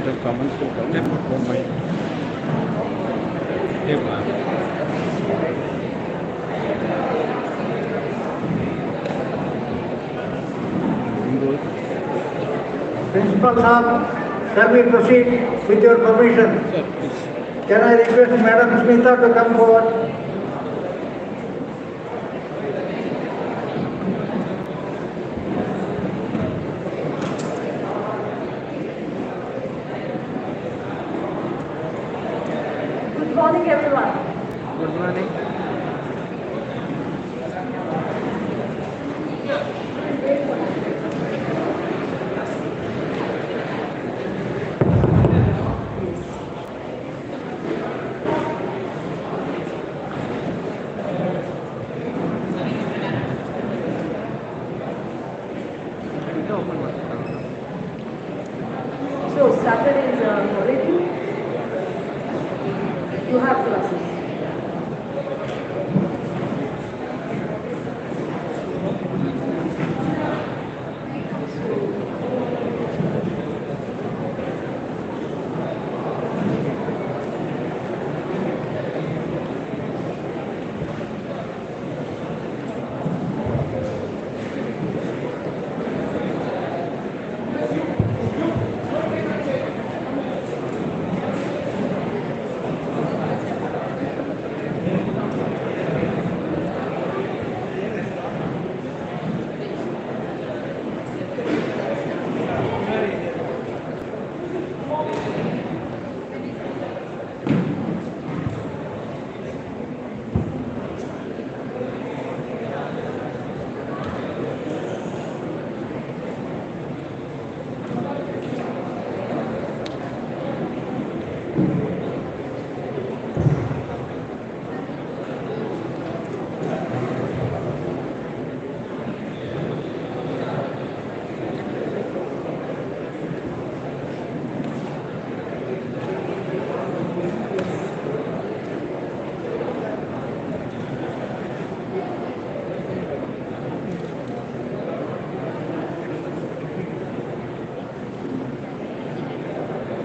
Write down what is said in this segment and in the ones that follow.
The comments will come. Don't mind. Principal Saab, shall we proceed with your permission? Can I request Madam Smita to come forward? Good morning, everyone. Good morning. So, Saturday is holiday. You have classes.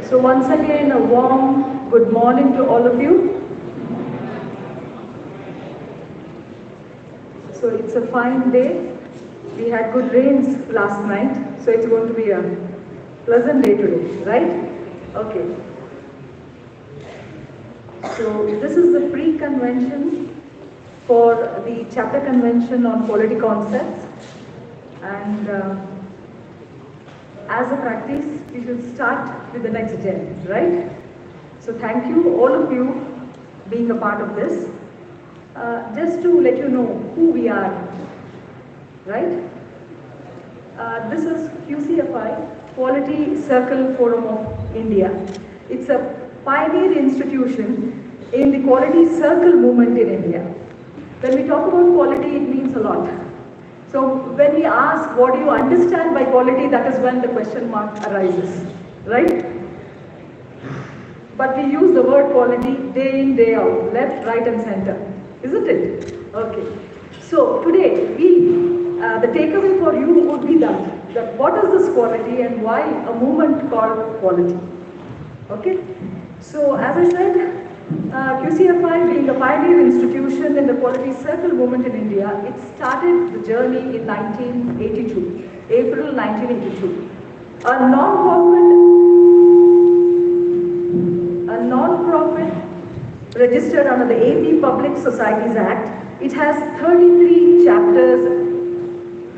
So once again, a warm good morning to all of you. So it's a fine day. We had good rains last night, so it's going to be a pleasant day today, right? Okay. So this is the pre-convention for the chapter convention on quality concepts, and as a practice, we should start with the next gen, right? So thank you, all of you, being a part of this. Just to let you know who we are, right? This is QCFI, Quality Circle Forum of India. It's a pioneer institution in the quality circle movement in India. When we talk about quality, it means a lot. So when we ask what do you understand by quality, that is when the question mark arises, right? But we use the word quality day in, day out, left, right and center, isn't it? Okay. So today, the takeaway for you would be that what is this quality and why a movement called quality? Okay. So as I said, QCFI being a pioneer institution in the quality circle movement in India, it started the journey in 1982, April 1982. A non-profit registered under the AP Public Societies Act. It has 33 chapters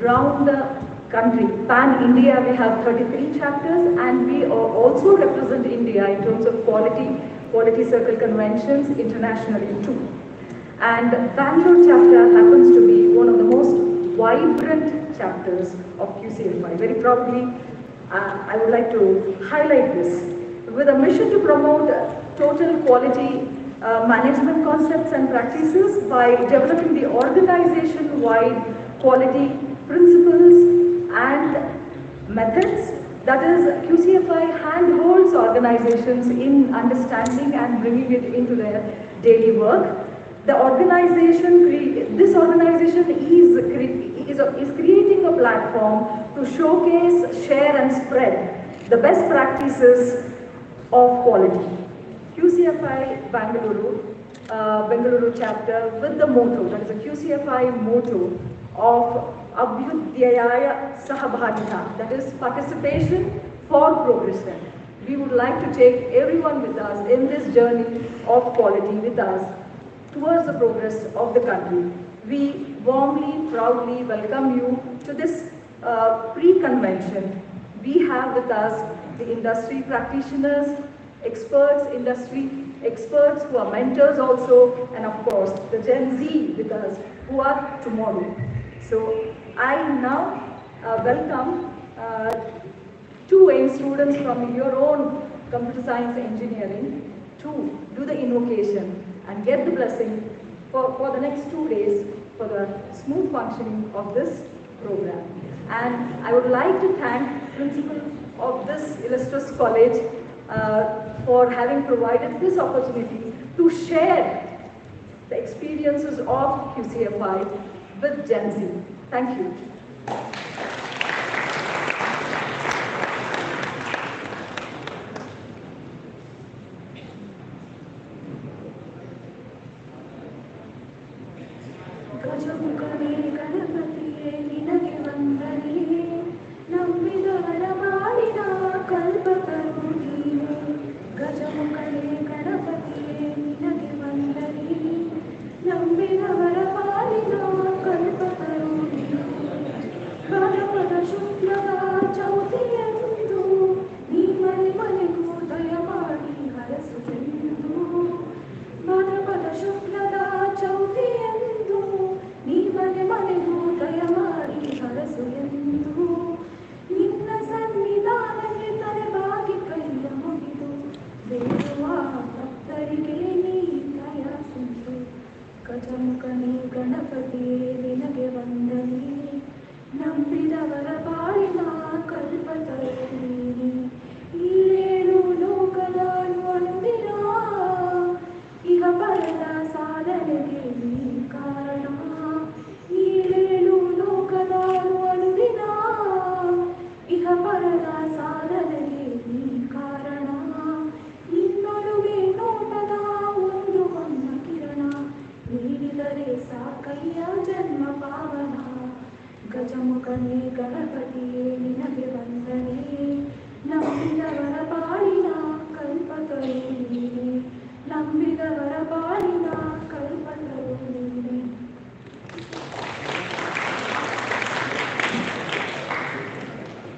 around the country. Pan-India, we have 33 chapters, and we also represent India in terms of quality circle conventions internationally too. And Bangalore chapter happens to be one of the most vibrant chapters of QCFI. Very proudly, I would like to highlight this. With a mission to promote total quality management concepts and practices by developing the organization-wide quality principles and methods. That is, QCFI handholds organizations in understanding and bringing it into their daily work. This organization is creating a platform to showcase, share and spread the best practices of quality. QCFI Bangalore chapter with the motto, that is a QCFI motto of Abhyudayaya Sahabhagita, that is participation for progression. We would like to take everyone with us in this journey of quality with us towards the progress of the country. We warmly, proudly welcome you to this pre-convention. We have with us the industry practitioners, experts, industry experts who are mentors also, and of course the Gen Z with us who are tomorrow. So I now welcome two AIM students from your own computer science engineering to do the invocation and get the blessing for the next 2 days for the smooth functioning of this program. And I would like to thank principal of this illustrious college for having provided this opportunity to share the experiences of QCFI with Gen Z. Thank you.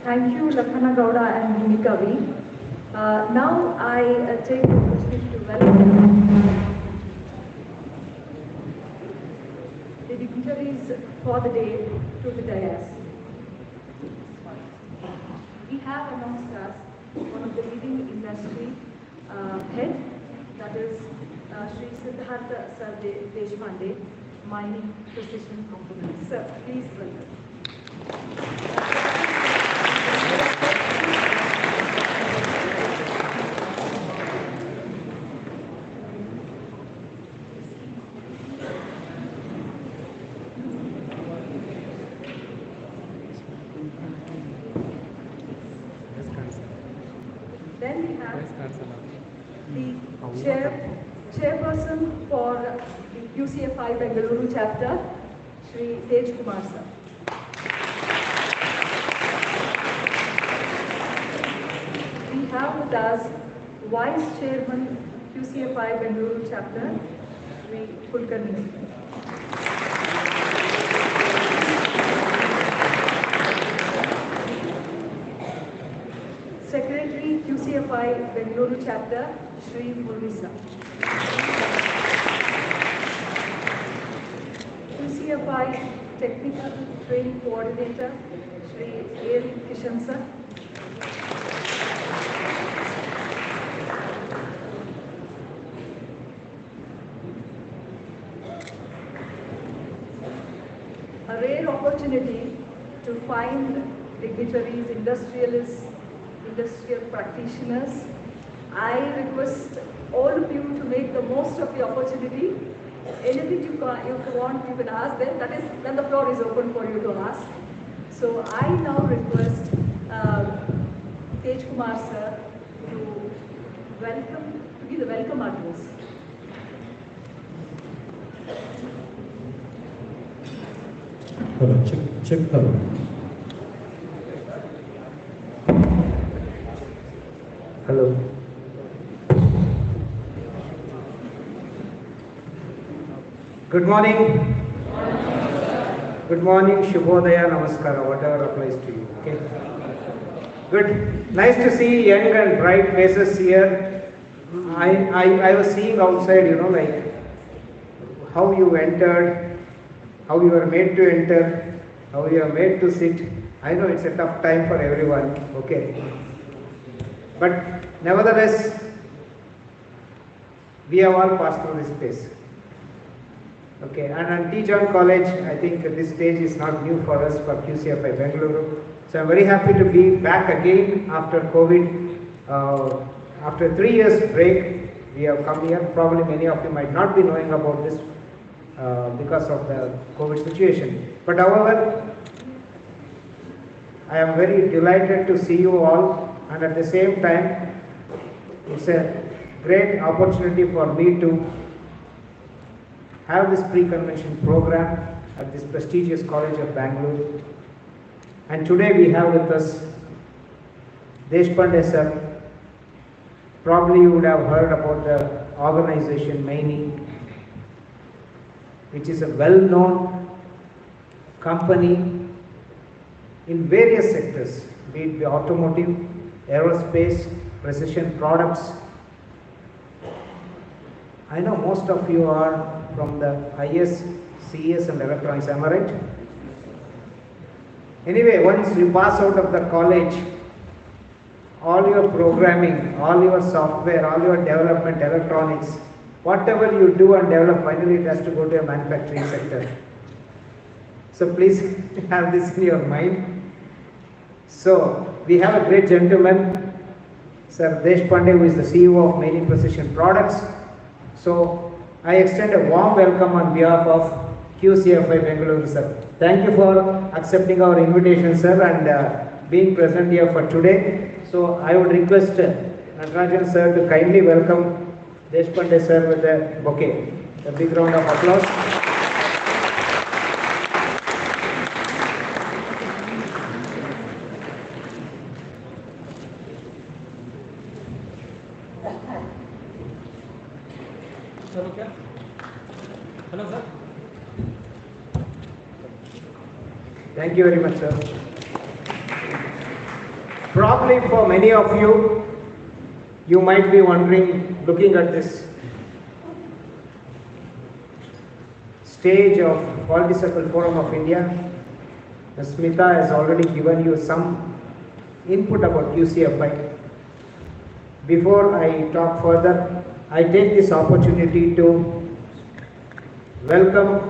Thank you, Lakhana Gowda and Bhumika V. Now I take the opportunity to welcome the dignitaries for the day to the dais. We have amongst us one of the leading industry head, that is Sri Siddhartha Sir Deshpande, Mining Precision Components. Sir, please welcome. Then we have the chairperson for the QCFI Bangalore chapter, Sri Tej Kumar sir. We have with us Vice Chairman QCFI Bangalore chapter, Sri Kulkarni. Secretary QCFI Bangalore chapter, Sri Murmisa. QCFI Technical Training Coordinator, Sri A. Kishan sir. A rare opportunity to find dignitaries, industrialists, industrial practitioners. I request all of you to make the most of the opportunity. Anything you want, you can ask them. That is, then the floor is open for you to ask. So I now request Tej Kumar sir to to give the welcome address. Hello, check, hello. Hello. Good morning. Good morning, Shubhodaya, Namaskara, whatever applies to you. Okay. Good. Nice to see young and bright faces here. I was seeing outside, like how you entered, how you were made to enter, how you are made to sit. I know it's a tough time for everyone. Okay. But nevertheless, we have all passed through this phase. Okay, and at T-John College, I think this stage is not new for us for QCFI Bangalore. So I'm very happy to be back again after COVID. After 3 years break, we have come here. Probably many of you might not be knowing about this because of the COVID situation. But however, I am very delighted to see you all, and at the same time, it's a great opportunity for me to have this pre-convention program at this prestigious college of Bangalore. And today we have with us Deshpande sir. Probably you would have heard about the organization Maini, which is a well-known company in various sectors, be it the automotive, aerospace, precision products. I know most of you are from the IS, CS and electronics, am I right? Anyway, once you pass out of the college, all your programming, all your software, all your development, electronics, whatever you do and develop, finally it has to go to a manufacturing sector. So please have this in your mind. So we have a great gentleman, Sir Deshpande, who is the CEO of Maini Precision Products. So I extend a warm welcome on behalf of QCFI Bangalore, sir. Thank you for accepting our invitation, sir, and being present here for today. So I would request Natarajan sir to kindly welcome Deshpande sir with a bouquet. A big round of applause. Hello, sir. Thank you very much, sir. Probably for many of you, you might be wondering, looking at this stage of Quality Circle Forum of India, Smita has already given you some input about QCFI. Before I talk further, I take this opportunity to welcome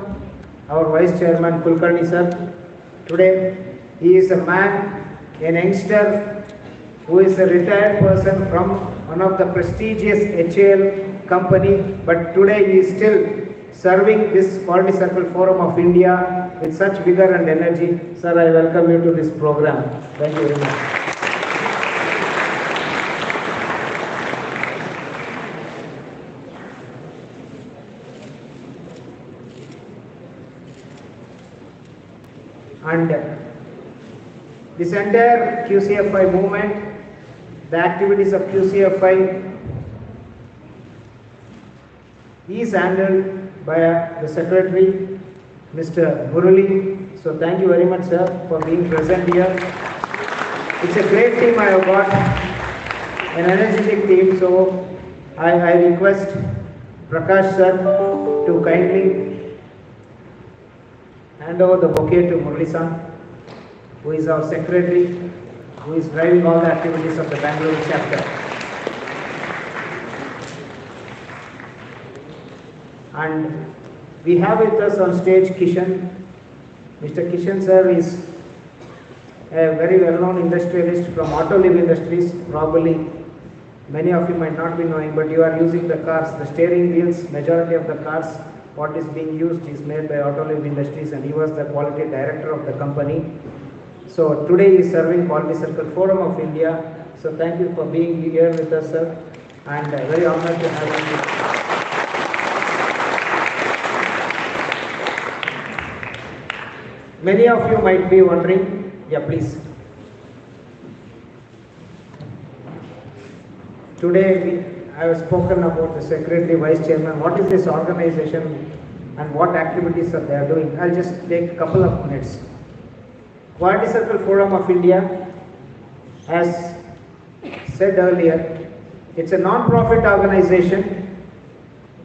our Vice Chairman Kulkarni sir. Today, he is a man, an youngster, who is a retired person from one of the prestigious HAL company, but today he is still serving this Quality Circle Forum of India with such vigor and energy. Sir, I welcome you to this program. Thank you very much. And this entire QCFI movement, the activities of QCFI is handled by the Secretary, Mr. Murali. So thank you very much, sir, for being present here. It's a great team I have got, an energetic team. So I request Prakash sir to kindly hand over the bouquet to Murali-san, who is our secretary, who is driving all the activities of the Bangalore chapter. And we have with us on stage Kishan. Mr. Kishan sir is a very well-known industrialist from Autoliv Industries. Probably many of you might not be knowing, but you are using the cars, the steering wheels, majority of the cars, what is being used is made by Autoliv Industries, and he was the quality director of the company. So today he is serving Quality Circle Forum of India. So thank you for being here with us, sir. and very honored to have you. Many of you might be wondering, yeah, please. Today I have spoken about the secretary, vice chairman, what is this organization and what activities are they are doing. I'll just take a couple of minutes. Quality Circle Forum of India, as said earlier, it's a non-profit organization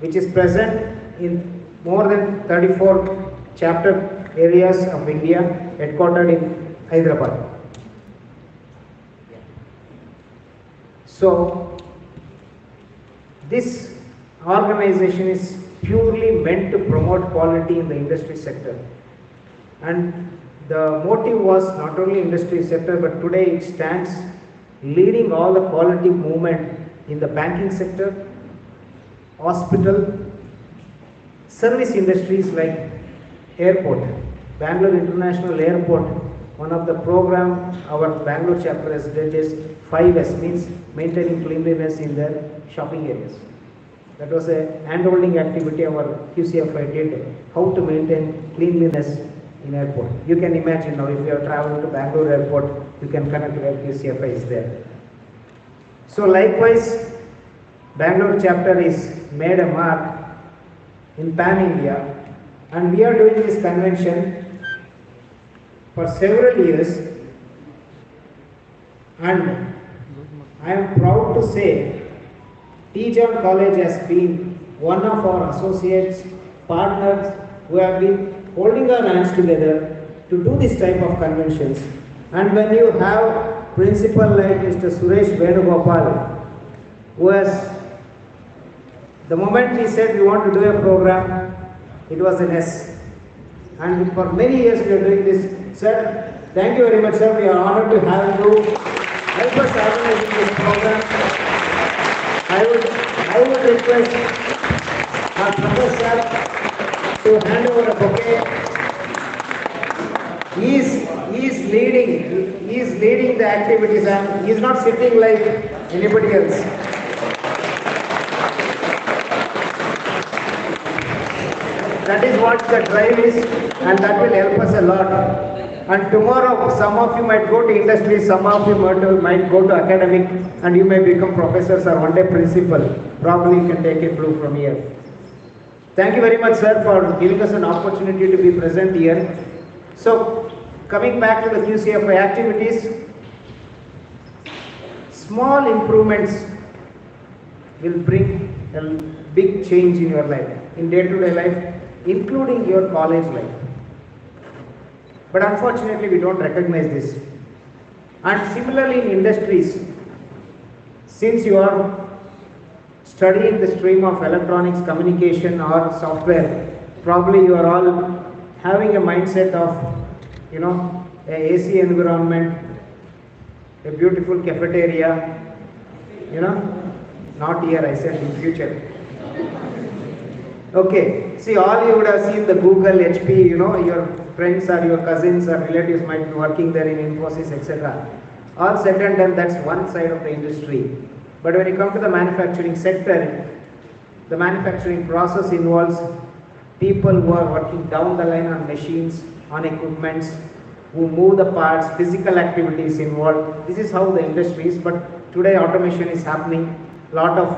which is present in more than 34 chapter areas of India, headquartered in Hyderabad. So, this organization is purely meant to promote quality in the industry sector. And the motive was not only industry sector, but today it stands leading all the quality movement in the banking sector, hospital, service industries like airport. Bangalore International Airport, one of the program our Bangalore chapter has did is 5S, means maintaining cleanliness in their shopping areas. That was a hand-holding activity our QCFI did, how to maintain cleanliness in airport. You can imagine now if you have traveled to Bangalore airport, you can connect where QCFI is there. So likewise, Bangalore chapter is made a mark in Pan-India, and we are doing this convention for several years, and I am proud to say T. John College has been one of our associates, partners who have been holding our hands together to do this type of conventions. And when you have principal like Mr. Suresh Venugopal, who has, the moment he said we want to do a program, it was an S. And for many years we are doing this. Sir, thank you very much, sir. We are honored to have you help us organize this program. I would request our professor to hand over a bouquet. He is leading the activities, and he is not sitting like anybody else. That is what the drive is, and that will help us a lot. And tomorrow, some of you might go to industry, some of you might go to academic, and you may become professors or one day principal. Probably you can take it blue from here. Thank you very much, sir, for giving us an opportunity to be present here. So, coming back to the QCFI activities, small improvements will bring a big change in your life, in day-to-day life, including your college life. But unfortunately, we don't recognize this. And similarly in industries, since you are studying the stream of electronics, communication or software, probably you are all having a mindset of, a AC environment, a beautiful cafeteria, not here, I said in future. Okay, see, all you would have seen the Google, HP, your friends or your cousins or relatives might be working there in Infosys, etc. All said and done, that's one side of the industry. But when you come to the manufacturing sector, the manufacturing process involves people who are working down the line on machines, on equipments, who move the parts, physical activities involved. This is how the industry is, but today automation is happening, lot of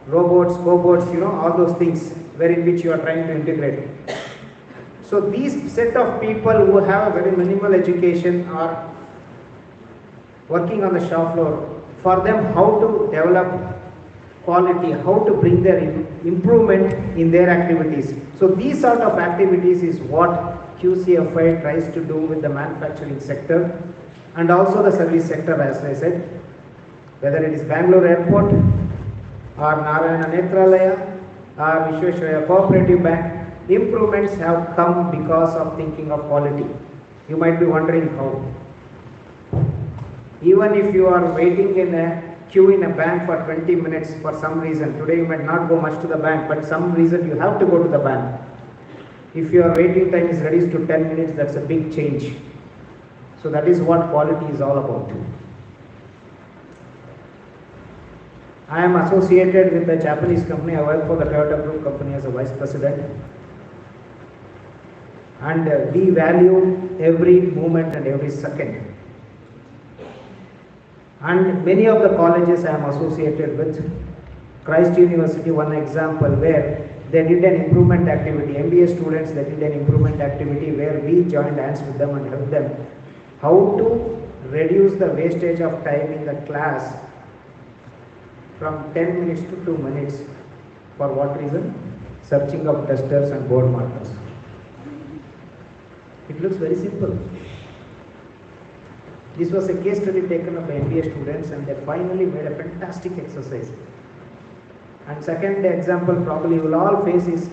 robots, cobots, all those things wherein which you are trying to integrate. So these set of people who have a very minimal education are working on the shop floor. For them, how to develop quality, how to bring their improvement in their activities. So these sort of activities is what QCFI tries to do with the manufacturing sector and also the service sector, as I said, whether it is Bangalore Airport or Narayana Netralaya or Vishweshwaraya Cooperative Bank. Improvements have come because of thinking of quality. You might be wondering how. Even if you are waiting in a queue in a bank for 20 minutes for some reason, today you might not go much to the bank, but some reason you have to go to the bank. If your waiting time is reduced to 10 minutes, that's a big change. So that is what quality is all about. I am associated with a Japanese company. I work for the Toyota Group company as a vice president. And we value every moment and every second. And many of the colleges I am associated with, Christ University, one example where they did an improvement activity. MBA students, they did an improvement activity where we joined hands with them and helped them how to reduce the wastage of time in the class from 10 minutes to 2 minutes. For what reason? Searching of testers and board markers. It looks very simple. This was a case study taken up by MBA students, and they finally made a fantastic exercise. And second example probably you will all face is,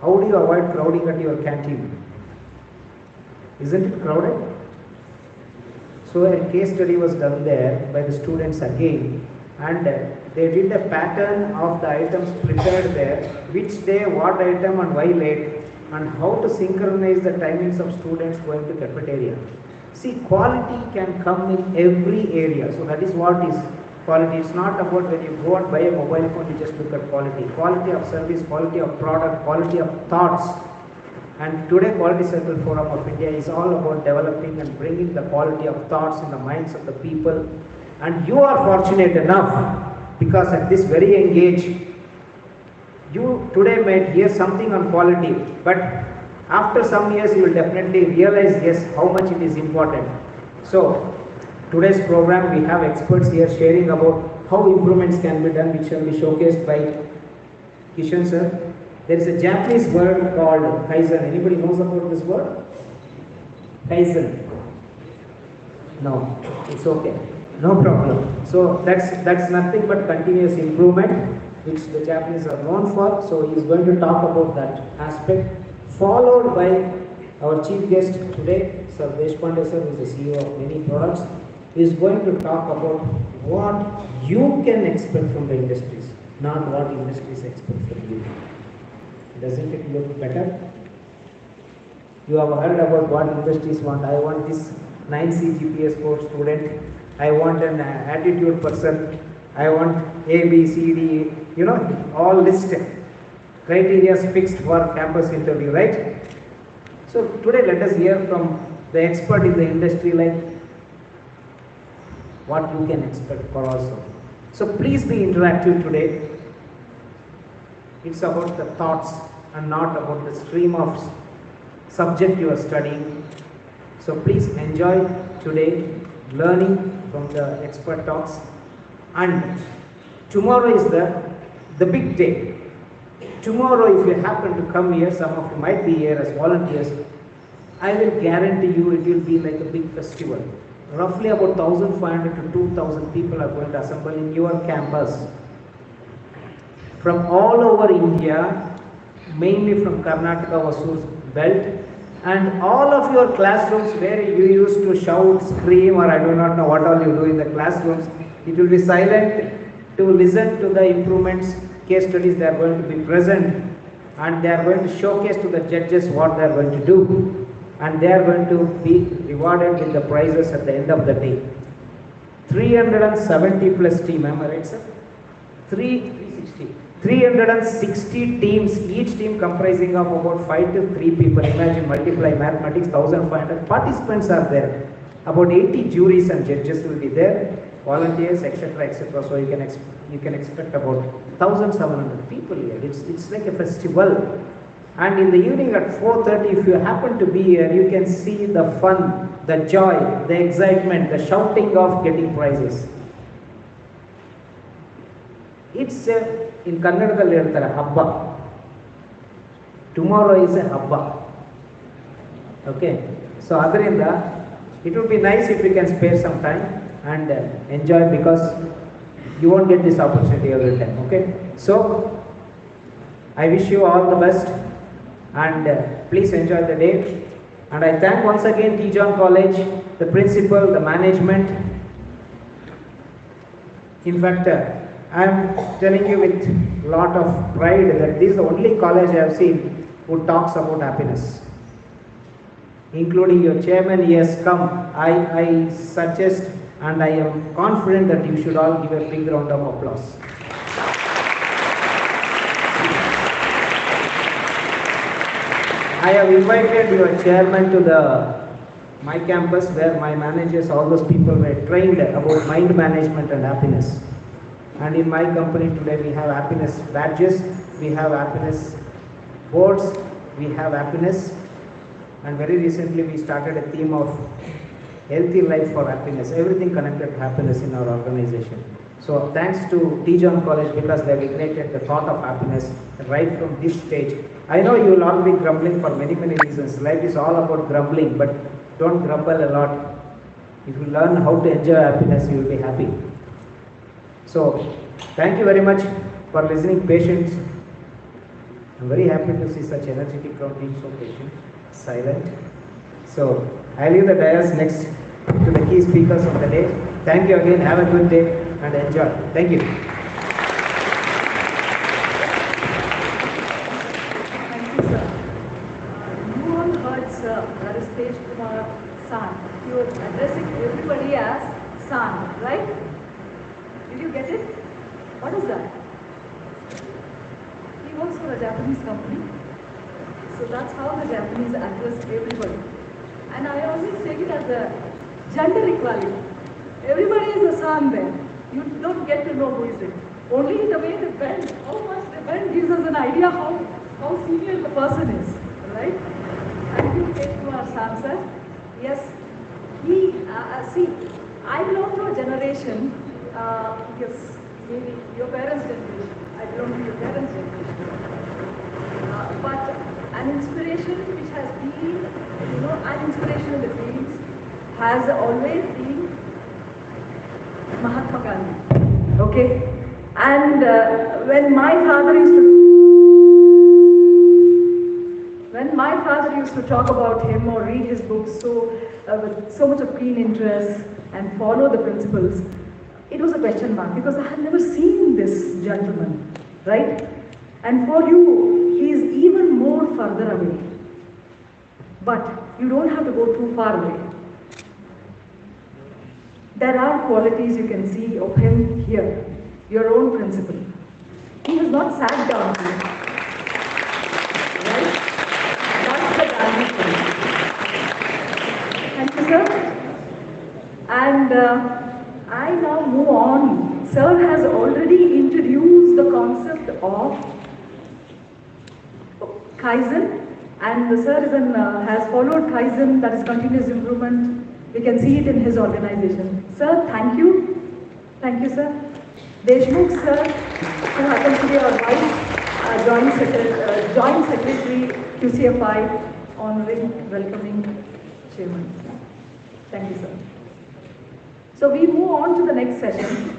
how do you avoid crowding at your canteen? Isn't it crowded? So a case study was done there by the students again, and they did a pattern of the items prepared there, which day, what item and why late, and how to synchronize the timings of students going to cafeteria. See, quality can come in every area. So that is what is quality. It's not about when you go and buy a mobile phone, you just look at quality. Quality of service, quality of product, quality of thoughts. And today Quality Circle Forum of India is all about developing and bringing the quality of thoughts in the minds of the people. And you are fortunate enough, because at this very young age, you today might hear something on quality, but after some years you will definitely realize, yes, how much it is important. So today's program, we have experts here sharing about how improvements can be done, which shall be showcased by Kishan sir. There is a Japanese word called Kaizen. Anybody knows about this word? Kaizen. No, it's okay. No problem. So that's nothing but continuous improvement, which the Japanese are known for. So he is going to talk about that aspect, followed by our chief guest today, Sir Deshpande sir, who is the CEO of many products. He is going to talk about what you can expect from the industries, not what industries expect from you. Doesn't it look better? You have heard about what industries want. I want this 9C GPA score student. I want an attitude person. I want A, B, C, D, all listed. Criteria fixed for campus interview, right? So today let us hear from the expert in the industry, like what you can expect for also. So please be interactive today. It's about the thoughts and not about the stream of subject you are studying. So please enjoy today learning from the expert talks. And tomorrow is the big day. Tomorrow, if you happen to come here, some of you might be here as volunteers, I will guarantee you it will be like a big festival. Roughly about 1,500 to 2,000 people are going to assemble in your campus. From all over India, mainly from Karnataka, Vasur belt, and all of your classrooms where you used to shout, scream, or I do not know what all you do in the classrooms, it will be silent to listen to the improvements, case studies they are going to be present, and they are going to showcase to the judges what they are going to do, and they are going to be rewarded with the prizes at the end of the day. 370 plus team, am I right, sir? 360 teams, each team comprising of about 5 to 3 people. Imagine, multiply mathematics, 1,500 participants are there. About 80 juries and judges will be there, volunteers, etc., etc. So you can expect about 1,700 people here. It's like a festival. And in the evening at 4:30, if you happen to be here, you can see the fun, the joy, the excitement, the shouting of getting prizes. It's in Kannada ಹೇಳ್ತಾರೆ Habba. Tomorrow is a Habba. Okay, so adrinda it would be nice if we can spare some time and enjoy, because you won't get this opportunity every time. Okay, so I wish you all the best, and please enjoy the day. And I thank once again T. John College, the principal, the management. In fact, I am telling you with a lot of pride that this is the only college I have seen who talks about happiness, including your chairman. He has come. I suggest and I am confident that you should all give a big round of applause. I have invited your chairman to my campus where my managers, all those people were trained about mind management and happiness. And in my company today we have happiness badges, we have happiness boards, we have happiness, and very recently we started a theme of healthy life for happiness, everything connected to happiness in our organization. So thanks to T. John College because they have ignited the thought of happiness right from this stage. I know you will all be grumbling for many reasons. Life is all about grumbling, but don't grumble a lot. If you learn how to enjoy happiness, you will be happy. So thank you very much for listening patience. I'm very happy to see such energetic crowd being so patient, silent. So I leave the dais next to the key speakers of the day. Thank you again. Have a good day and enjoy. Thank you. Thank you, sir. You all heard, sir, that is Tej Kumar San. You were addressing everybody as San, right? Did you get it? What is that? He works for a Japanese company. So that's how the Japanese address everybody. And I always take it as a gender equality. Everybody is a San there. You don't get to know who is it. Only the way they bend, how much they bend gives us an idea how senior the person is, right? Thank you, Tej Kumar San, sir. Yes, he, see, I belong to a generation, yes, maybe your parents' generation. I belong to your parents' generation. But an inspiration which has been, an inspiration in the fields has always been Mahatma Gandhi, okay? And when my father used to talk about him or read his books with so much of keen interest and follow the principles, it was a question mark because I had never seen this gentleman, right? And for you, he is even more further away. But you don't have to go too far away. There are qualities you can see of him here, your own principle. He has not sat down here, right? That's the value for him. Thank you, sir. And I now move on. Sir has already introduced the concept of Kaizen, and the sir has followed Kaizen, that is continuous improvement. We can see it in his organization. Sir, thank you. Thank you, sir. Deshmukh, sir, who happens to be our Vice Joint Secretary, QCFI, honoring, welcoming Chairman. Thank you, sir. So we move on to the next session.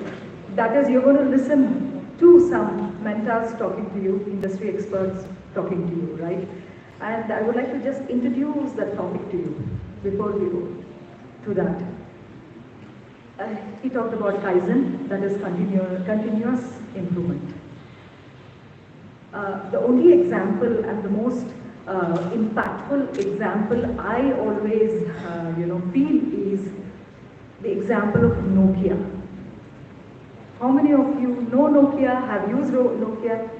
That is, you're going to listen to some mentors talking to you, industry experts talking to you, right? And I would like to just introduce that topic to you before we go to that. He talked about Kaizen, that is continuous improvement. The only example and the most impactful example I always feel is the example of Nokia. How many of you know Nokia, have used Nokia?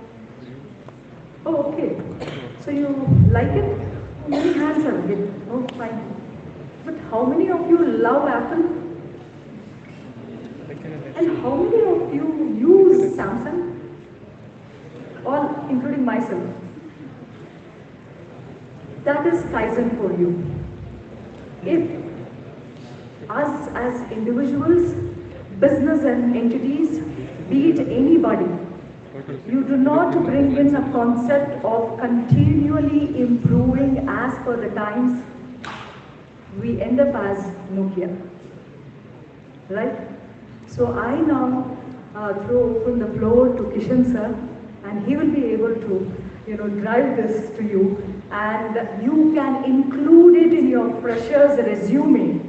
Oh, okay. So you like it? Many hands are it. Oh, fine. But how many of you love Apple? And how many of you use Samsung? All, including myself. That is Kaizen for you. If us as individuals, business and entities, be it anybody, you do not bring in a concept of continually improving as per the times, we end up as Nokia, right? So I now throw open the floor to Kishan sir, and he will be able to, drive this to you, and you can include it in your fresher's resume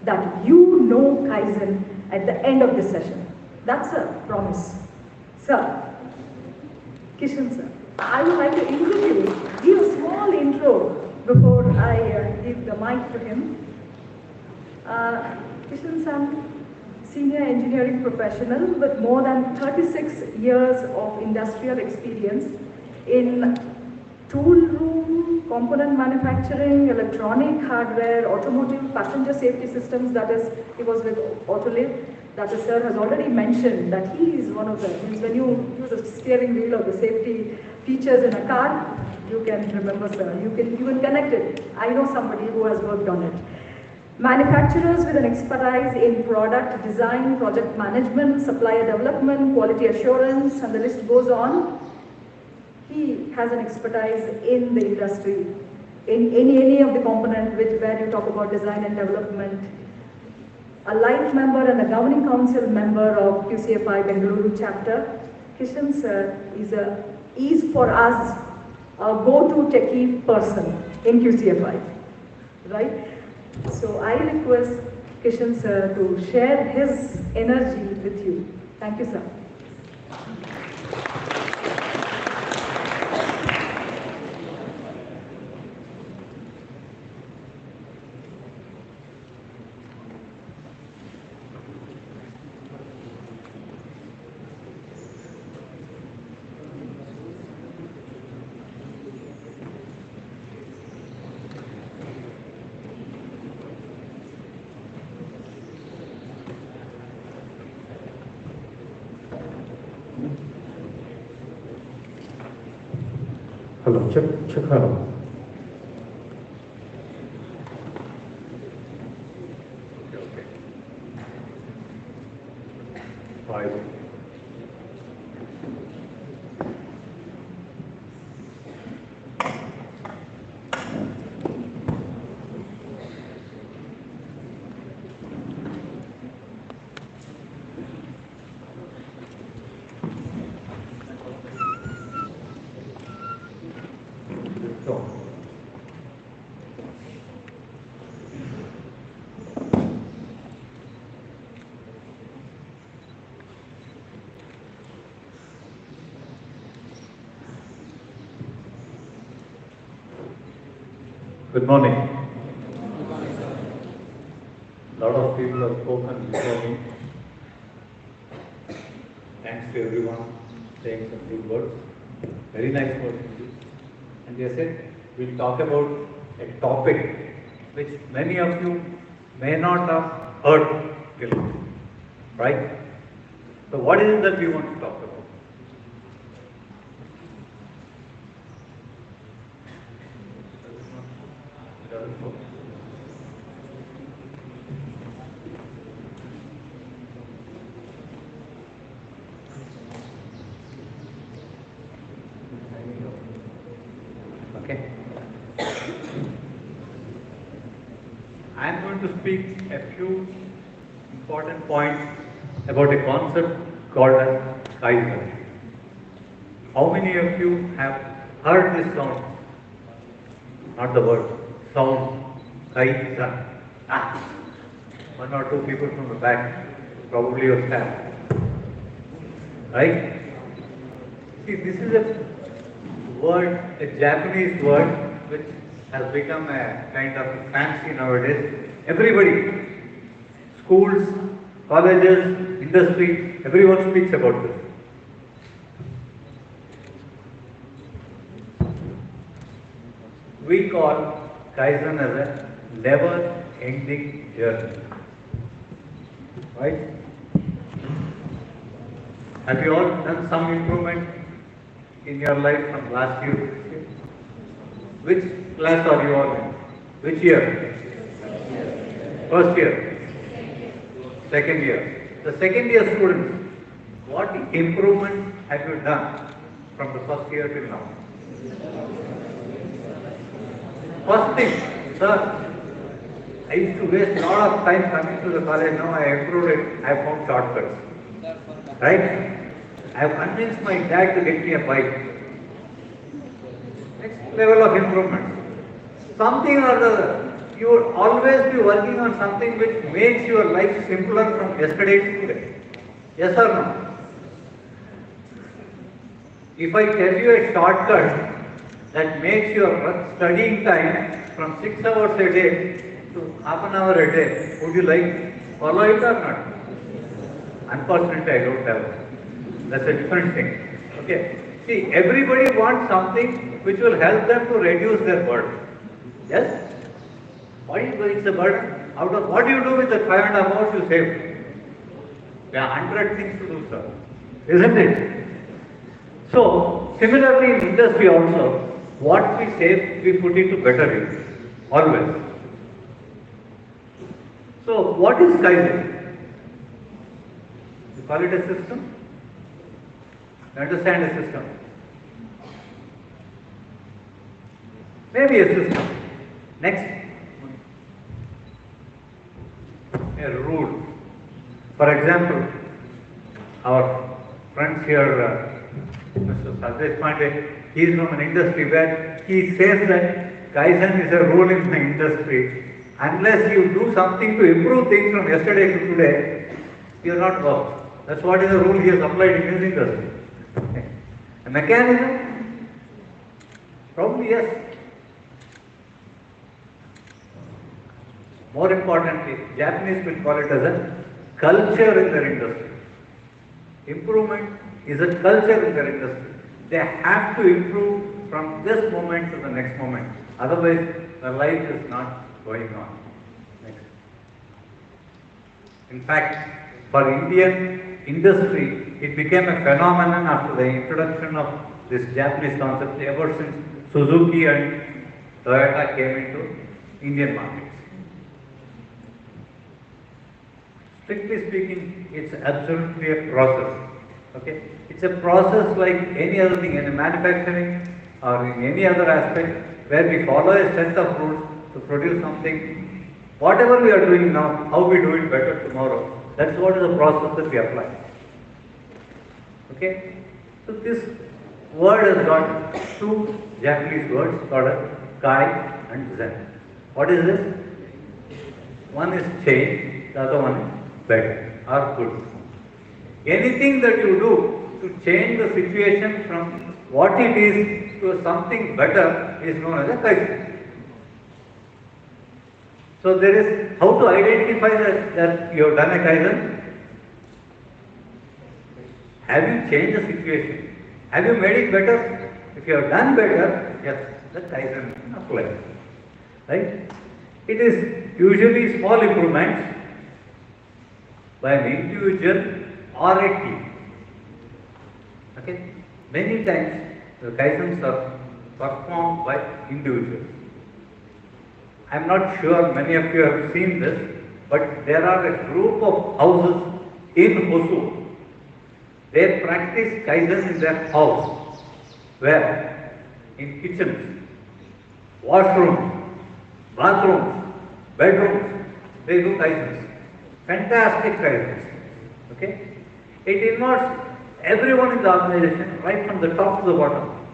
that you know Kaizen at the end of this session. That's a promise. Sir, Kishan sir, I would like to give a small intro before I give the mic to him. Kishan sir, senior engineering professional with more than 36 years of industrial experience in tool room, component manufacturing, electronic hardware, automotive, passenger safety systems, that is, he was with Autoliv. That the sir has already mentioned that he is one of them. Means when you use a steering wheel or the safety features in a car, you can remember, sir. You can even connect it. I know somebody who has worked on it. Manufacturers with an expertise in product design, project management, supplier development, quality assurance, and the list goes on. He has an expertise in the industry, in any of the component where you talk about design and development. A life member and a governing council member of QCFI Bangalore chapter. Kishan sir is for us a go-to techie person in QCFI, right? So I request Kishan sir to share his energy with you. Thank you, sir. Hello, check hello. Okay. 5. So, good morning. A lot of people have spoken before me. Thanks to everyone saying some good words. Very nice words indeed. And they said we'll talk about a topic which many of you may not have heard till now. Right? So what is it that we want to talk about? Okay. I am going to speak a few important points about a concept called as Kaizen. How many of you have heard this sound? Not the word, sound, Kaizen. One or two people from the back, probably your staff. Right? See, this is a word, a Japanese word, which has become a kind of fancy nowadays. Everybody, schools, colleges, industry, everyone speaks about this. We call Kaizen as a never-ending journey. Right? Have you all done some improvement in your life from last year? Which class are you all in? Which year? First year? Second year? The second year students, what improvement have you done from the first year till now? First thing, sir, I used to waste a lot of time coming to the college. Now I improved it. I have found shortcuts. Right? I have convinced my dad to get me a bike. Next level of improvement. Something or the other. You will always be working on something which makes your life simpler from yesterday to today. Yes or no? If I tell you a shortcut that makes your studying time from 6 hours a day to half an hour a day, would you like follow it or not? Unfortunately, I don't have it. That's a different thing. Okay. See, everybody wants something which will help them to reduce their burden. Yes? Why is the burden? Out of what do you do with the 500 hours you save? There are 100 things to do, sir. Isn't it? So, similarly in industry also, what we save, we put into better use. Always. So, what is Kaizen? You call it a system? You understand a system? Maybe a system. Next. A rule. For example, our friends here, Mr. Sandesh Pandey, he is from an industry where he says that Kaizen is a rule in the industry. Unless you do something to improve things from yesterday to today, you are not worked. That's what is the rule he has applied in his industry. Okay. A mechanism? Probably yes. More importantly, Japanese will call it as a culture in their industry. Improvement is a culture in their industry. They have to improve from this moment to the next moment. Otherwise, their life is not going on. Next. In fact, for Indian industry, it became a phenomenon after the introduction of this Japanese concept ever since Suzuki and Toyota came into Indian markets. Strictly speaking, it's absolutely a process. Okay? It's a process like any other thing in manufacturing or in any other aspect where we follow a set of rules to produce something. Whatever we are doing now, how we do it better tomorrow, that's what is the process that we apply. Okay? So this word has got two Japanese words called as Kai and Zen. What is this? One is change, the other one is better or good. Anything that you do to change the situation from what it is to something better is known as a Kaizen. So there is how to identify that you have done a Kaizen. Have you changed the situation? Have you made it better? If you have done better, yes, the Kaizen applies. Right? It is usually small improvements by an individual or a team. Okay? Many times the Kaizens are performed by individuals. I am not sure many of you have seen this, but there are a group of houses in Hosur. They practice Kaizen in their house. Where? In kitchens, washrooms, bathrooms, bedrooms, they do Kaizens. Fantastic Kaizens. Okay? It involves everyone in the organization, right from the top to the bottom.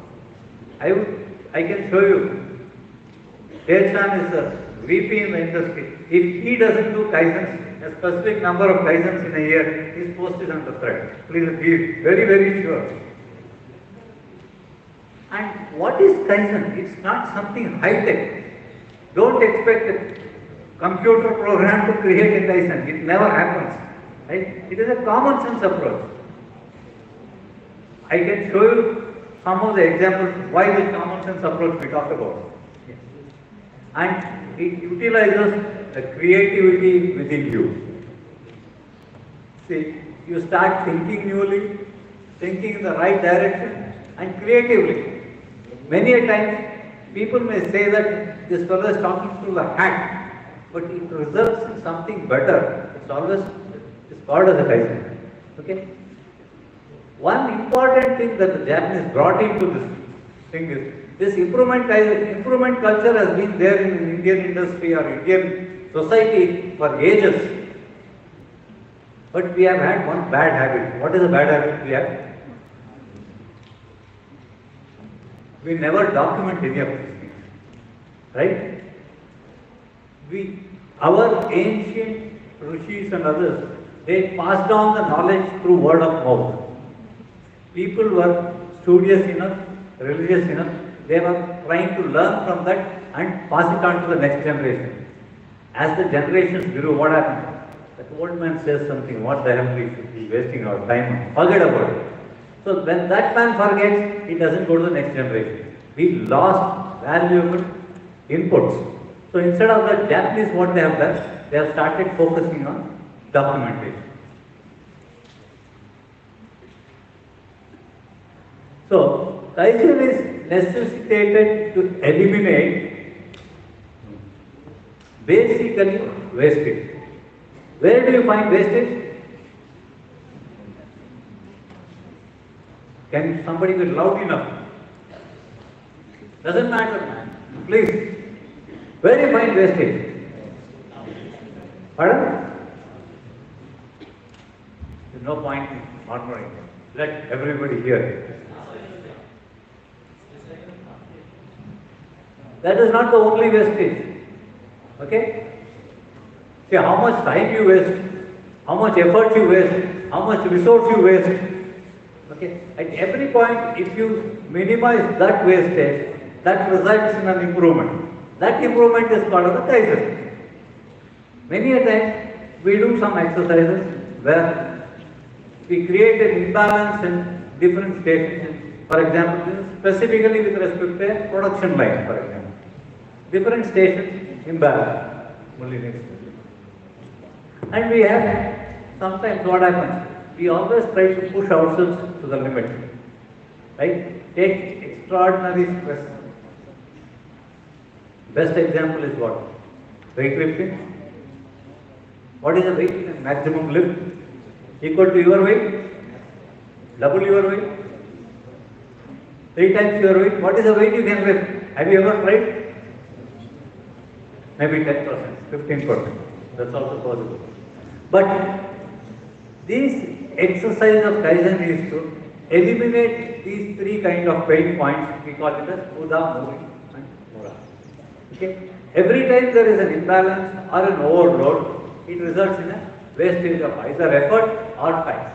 I can show you. Techan is a VP in the industry. If he doesn't do Kaizens, a specific number of Kaizens in a year, his post is under threat. Please be very, very sure. And what is Kaizen? It's not something high-tech. Don't expect a computer program to create a Kaizen. It never happens. Right? It is a common sense approach. I can show you some of the examples why the common sense approach we talked about. Yes. And it utilizes the creativity within you. See, you start thinking newly, thinking in the right direction and creatively. Many a times people may say that this fellow is talking through the hat, but it results in something better. It's called as a Kaizen. Okay? One important thing that the Japanese brought into this thing is this improvement culture has been there in Indian industry or Indian society for ages. But we have had one bad habit. What is the bad habit we have? We never document any of these things. Right? Our ancient rishis and others, they passed on the knowledge through word of mouth. People were studious enough, religious enough, they were trying to learn from that and pass it on to the next generation. As the generations grew, what happened? That old man says something, what the hell we should be wasting our time on? Forget about it. So when that man forgets, he doesn't go to the next generation. We lost valuable inputs. So instead of the Japanese, what they have done, they have started focusing on documentation. So Kaizen is necessitated to eliminate basically wastage. Where do you find wastage? Can somebody be loud enough? Doesn't matter, man. Please. Where do you find wastage? Pardon? There's no point in murmuring. Let everybody hear it. That is not the only wastage. Okay? See how much time you waste, how much effort you waste, how much resource you waste. Okay? At every point, if you minimize that wastage, that results in an improvement. That improvement is called as a Kaizen. Many a time, we do some exercises where we create an imbalance in different stations. For example, specifically with respect to a production line, for example. Different stations imbalance. And we have, sometimes what happens, we always try to push ourselves to the limit. Right? Take extraordinary stress. Best example is what? Weightlifting. What is the weight in maximum lift? Equal to your weight? Double your weight? 3 times your weight? What is the weight you can lift? Have you ever tried? Maybe 10%, 15%. That's also possible. But this exercise of Kaizen is to eliminate these 3 kind of pain points. We call it as Uda, Muri and Mura. Okay? Every time there is an imbalance or an overload, it results in a wastage of either effort or time.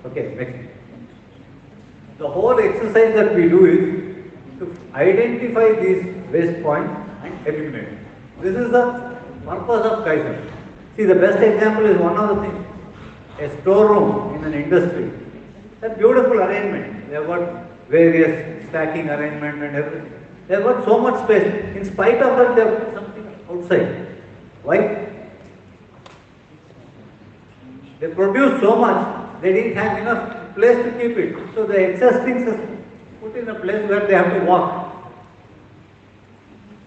Okay, next. The whole exercise that we do is to identify these waste points and eliminate them. This is the purpose of Kaizen. See, the best example is one of the things. A storeroom in an industry. A beautiful arrangement. They have got various stacking arrangement and everything. They have got so much space. In spite of that, they have put something outside. Why? They produce so much, they didn't have enough place to keep it. So the excess things are put in a place where they have to walk.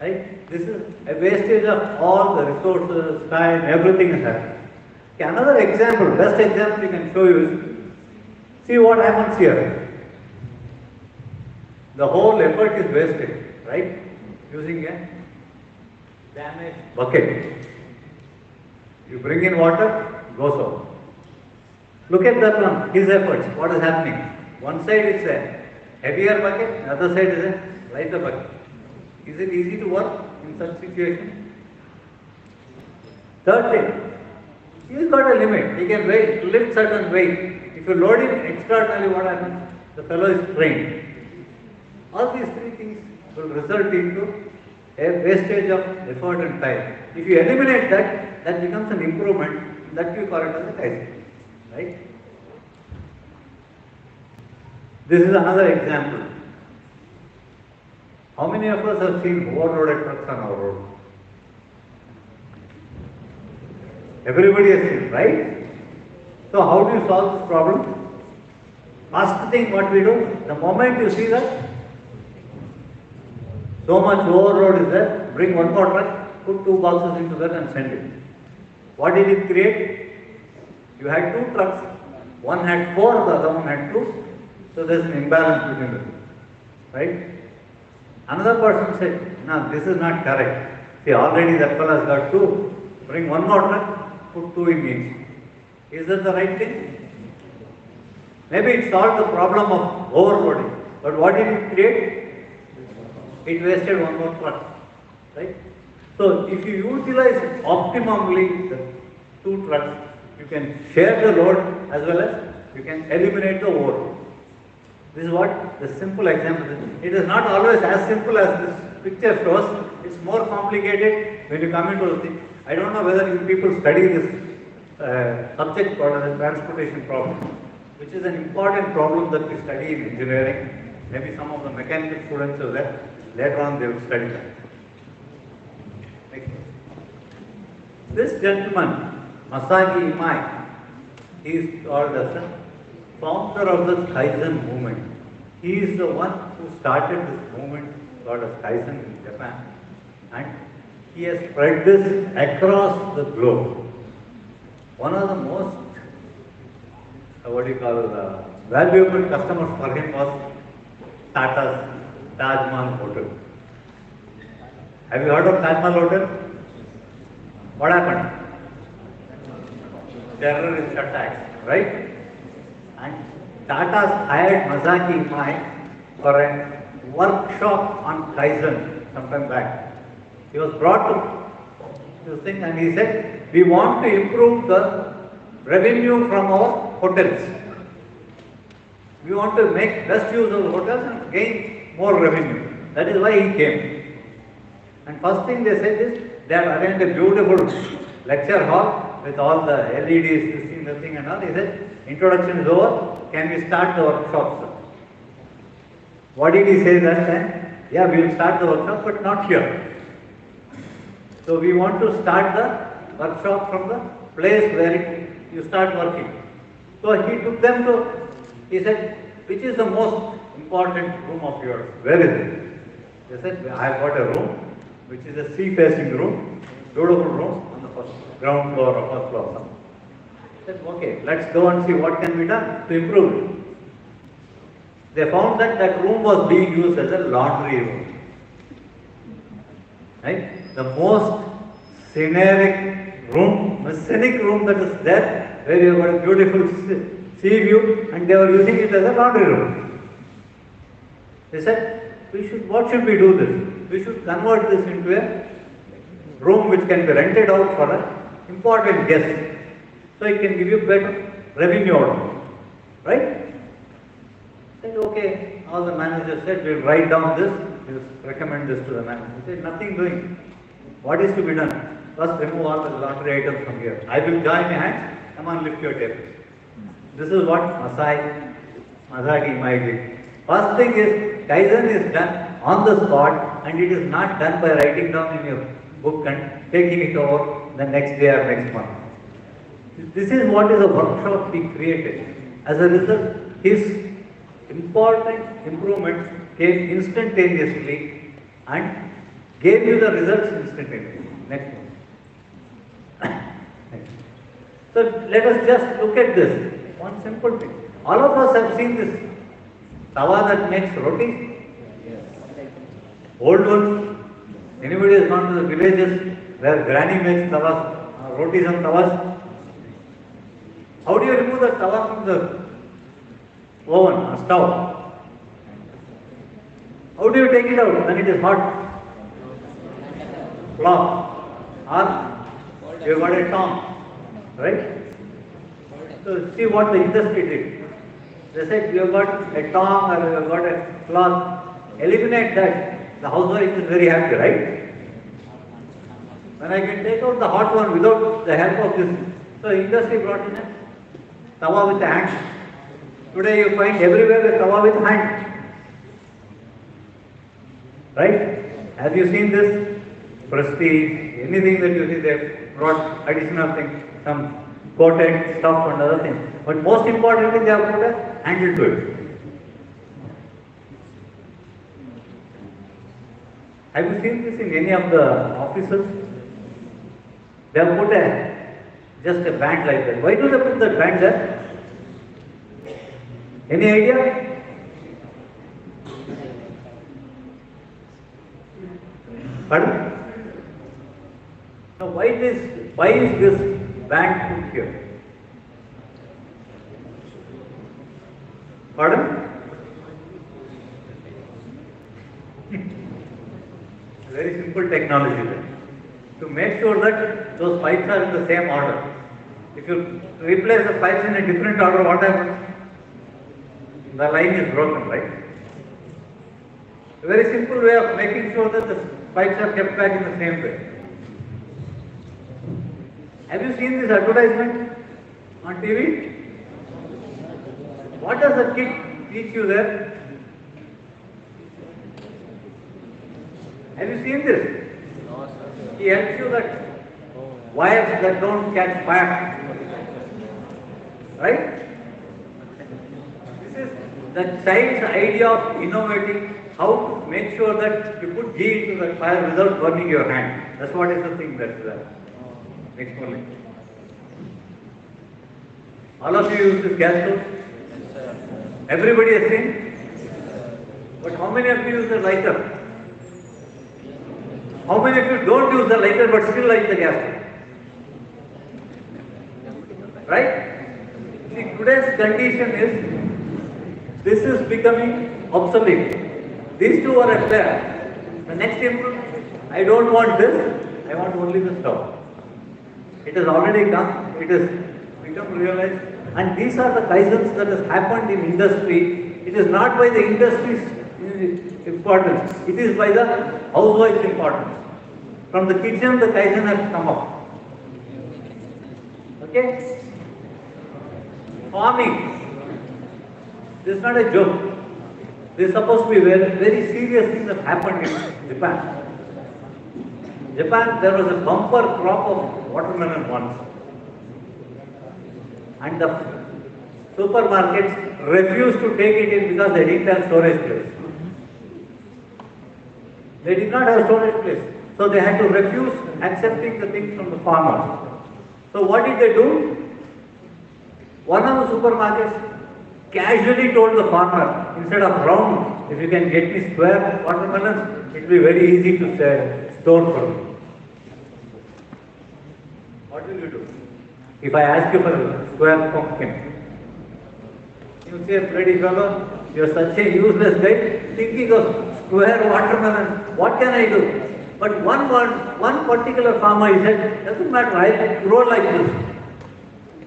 Right? This is a wastage of all the resources, time, everything is happening. Okay, another example, best example you can show you is, see what happens here. The whole effort is wasted, right? Using a damaged bucket. You bring in water, goes out. Look at that one, his efforts, what is happening? One side is a heavier bucket, the other side is a lighter bucket. Is it easy to work in such situation? Third thing, he's got a limit. He can lift certain weight. If you load him extraordinarily, what happens? The fellow is trained. All these 3 things will result into a wastage of effort and time. If you eliminate that, that becomes an improvement. That we call it as a Kaizen. Right? This is another example. How many of us have seen overloaded trucks on our road? Everybody has seen, right? So how do you solve this problem? First thing what we do, the moment you see that so much overload is there, bring one more truck, put 2 boxes into that and send it. What did it create? You had 2 trucks, one had 4, the other one had 2, so there's an imbalance between them, right? Another person said, no, this is not correct. See, already that fellow has got 2, bring one more truck, put 2 in each. Is that the right thing? Maybe it solved the problem of overloading, but what did it create? It wasted one more truck, right? So, if you utilize optimally the 2 trucks, you can share the load as well as you can eliminate the overload. This is what the simple example is. It is not always as simple as this picture shows. It's more complicated when you come into the thing. I don't know whether you people study this subject called as a transportation problem, which is an important problem that we study in engineering. Maybe some of the mechanical students are there. Later on they will study that. Next. This gentleman, Masagi Imai, he is called as the founder of the Kaizen movement. He is the one who started this movement called as Kaizen in Japan, and he has spread this across the globe. One of the most, valuable customers for him was Tata's Taj Mahal Hotel. Have you heard of Taj Mahal Hotel? What happened? Terrorist attacks, right? And Tata's hired Masaki Imai for a workshop on Kaizen sometime back. He was brought to this thing and he said, we want to improve the revenue from our hotels. We want to make best use of the hotels and gain more revenue. That is why he came. And first thing they said is, they have arranged a beautiful lecture hall with all the LEDs, this thing, that thing and all. He said, introduction is over, can we start the workshop, sir? What did he say that time? Yeah, we will start the workshop, but not here. So we want to start the workshop from the place where you start working. So he took them to, he said, which is the most important room of yours? Where is it? They said, I have got a room, which is a sea-facing room, beautiful room on the first ground floor or first floor. I said, okay, let's go and see what can be done to improve it. They found that that room was being used as a laundry room. Right? The most scenic room that is there, where you have got a beautiful sea view, and they were using it as a laundry room. They said, what should we do this? We should convert this into a room which can be rented out for an important guest. So it can give you better revenue out of it. Right? Said, okay, all the managers said, we'll write down this, we'll recommend this to the manager. He said, nothing doing. What is to be done? First remove all the laundry items from here. I will join my hands, come on, lift your table. This is what Masagi Imai did. First thing is, Kaizen is done on the spot, and it is not done by writing down in your book and taking it over the next day or next month. This is what is a workshop he created. As a result, his important improvements came instantaneously and gave you the results instantaneously. Next one. So let us just look at this. One simple thing. All of us have seen this tawa that makes roti. Old ones. Anybody has gone to the villages where granny makes tawas, rotis and tawas? How do you remove the tawa from the oven or stove? How do you take it out when it is hot? Cloth. Or you got a tongue, right? So see what the industry did. They said you have got a tongue or you have got a cloth. Eliminate that. The housewife is very happy, right? When I can take out the hot one without the help of this. So industry brought in a tawa with a hand. Today you find everywhere a tawa with hand. Right? Have you seen this? Prestige, anything that you see, they brought additional things, some coated stuff and other things. But most importantly, they have put a handle to it. Have you seen this in any of the offices? They have put just a band like that. Why do they put that band there? Any idea? Pardon? Now why is this band put here? Pardon? Very simple technology there. To make sure that those pipes are in the same order. If you replace the pipes in a different order, what happens? The line is broken, right? A very simple way of making sure that the pipes are kept back in the same way. Have you seen this advertisement on TV? What does the kid teach you there? Have you seen this? He helps you that wires that don't catch fire. Right? This is the child's idea of innovating how to make sure that you put ghee into the fire without burning your hand. That's what is the thing that's there. Next one. Link. All of you use this gas stove? Everybody has seen? But how many of you use the lighter? How many of you don't use the lighter but still light the gas stove? Right? See, today's condition is, this is becoming obsolete. These two are at there. The next input, I don't want this, I want only the stove. It has already come, it has become realized, and these are the Kaizens that has happened in industry. It is not by the industry's importance, it is by the housewife's importance. From the kitchen, the Kaizen has come up. Okay? Farming. This is not a joke. This is supposed to be very, very serious thing that happened in Japan. Japan, there was a bumper crop of watermelon once. And the supermarkets refused to take it in because they didn't have storage place. They did not have storage place. So they had to refuse accepting the things from the farmers. So what did they do? One of the supermarkets casually told the farmer, instead of round, if you can get me square watermelons, it will be very easy to store for me. What will you do? If I ask you for a square pumpkin, you say, bloody fellow, you are such a useless guy, thinking of square watermelon, what can I do? But one particular farmer, he said, doesn't matter, I grow like this.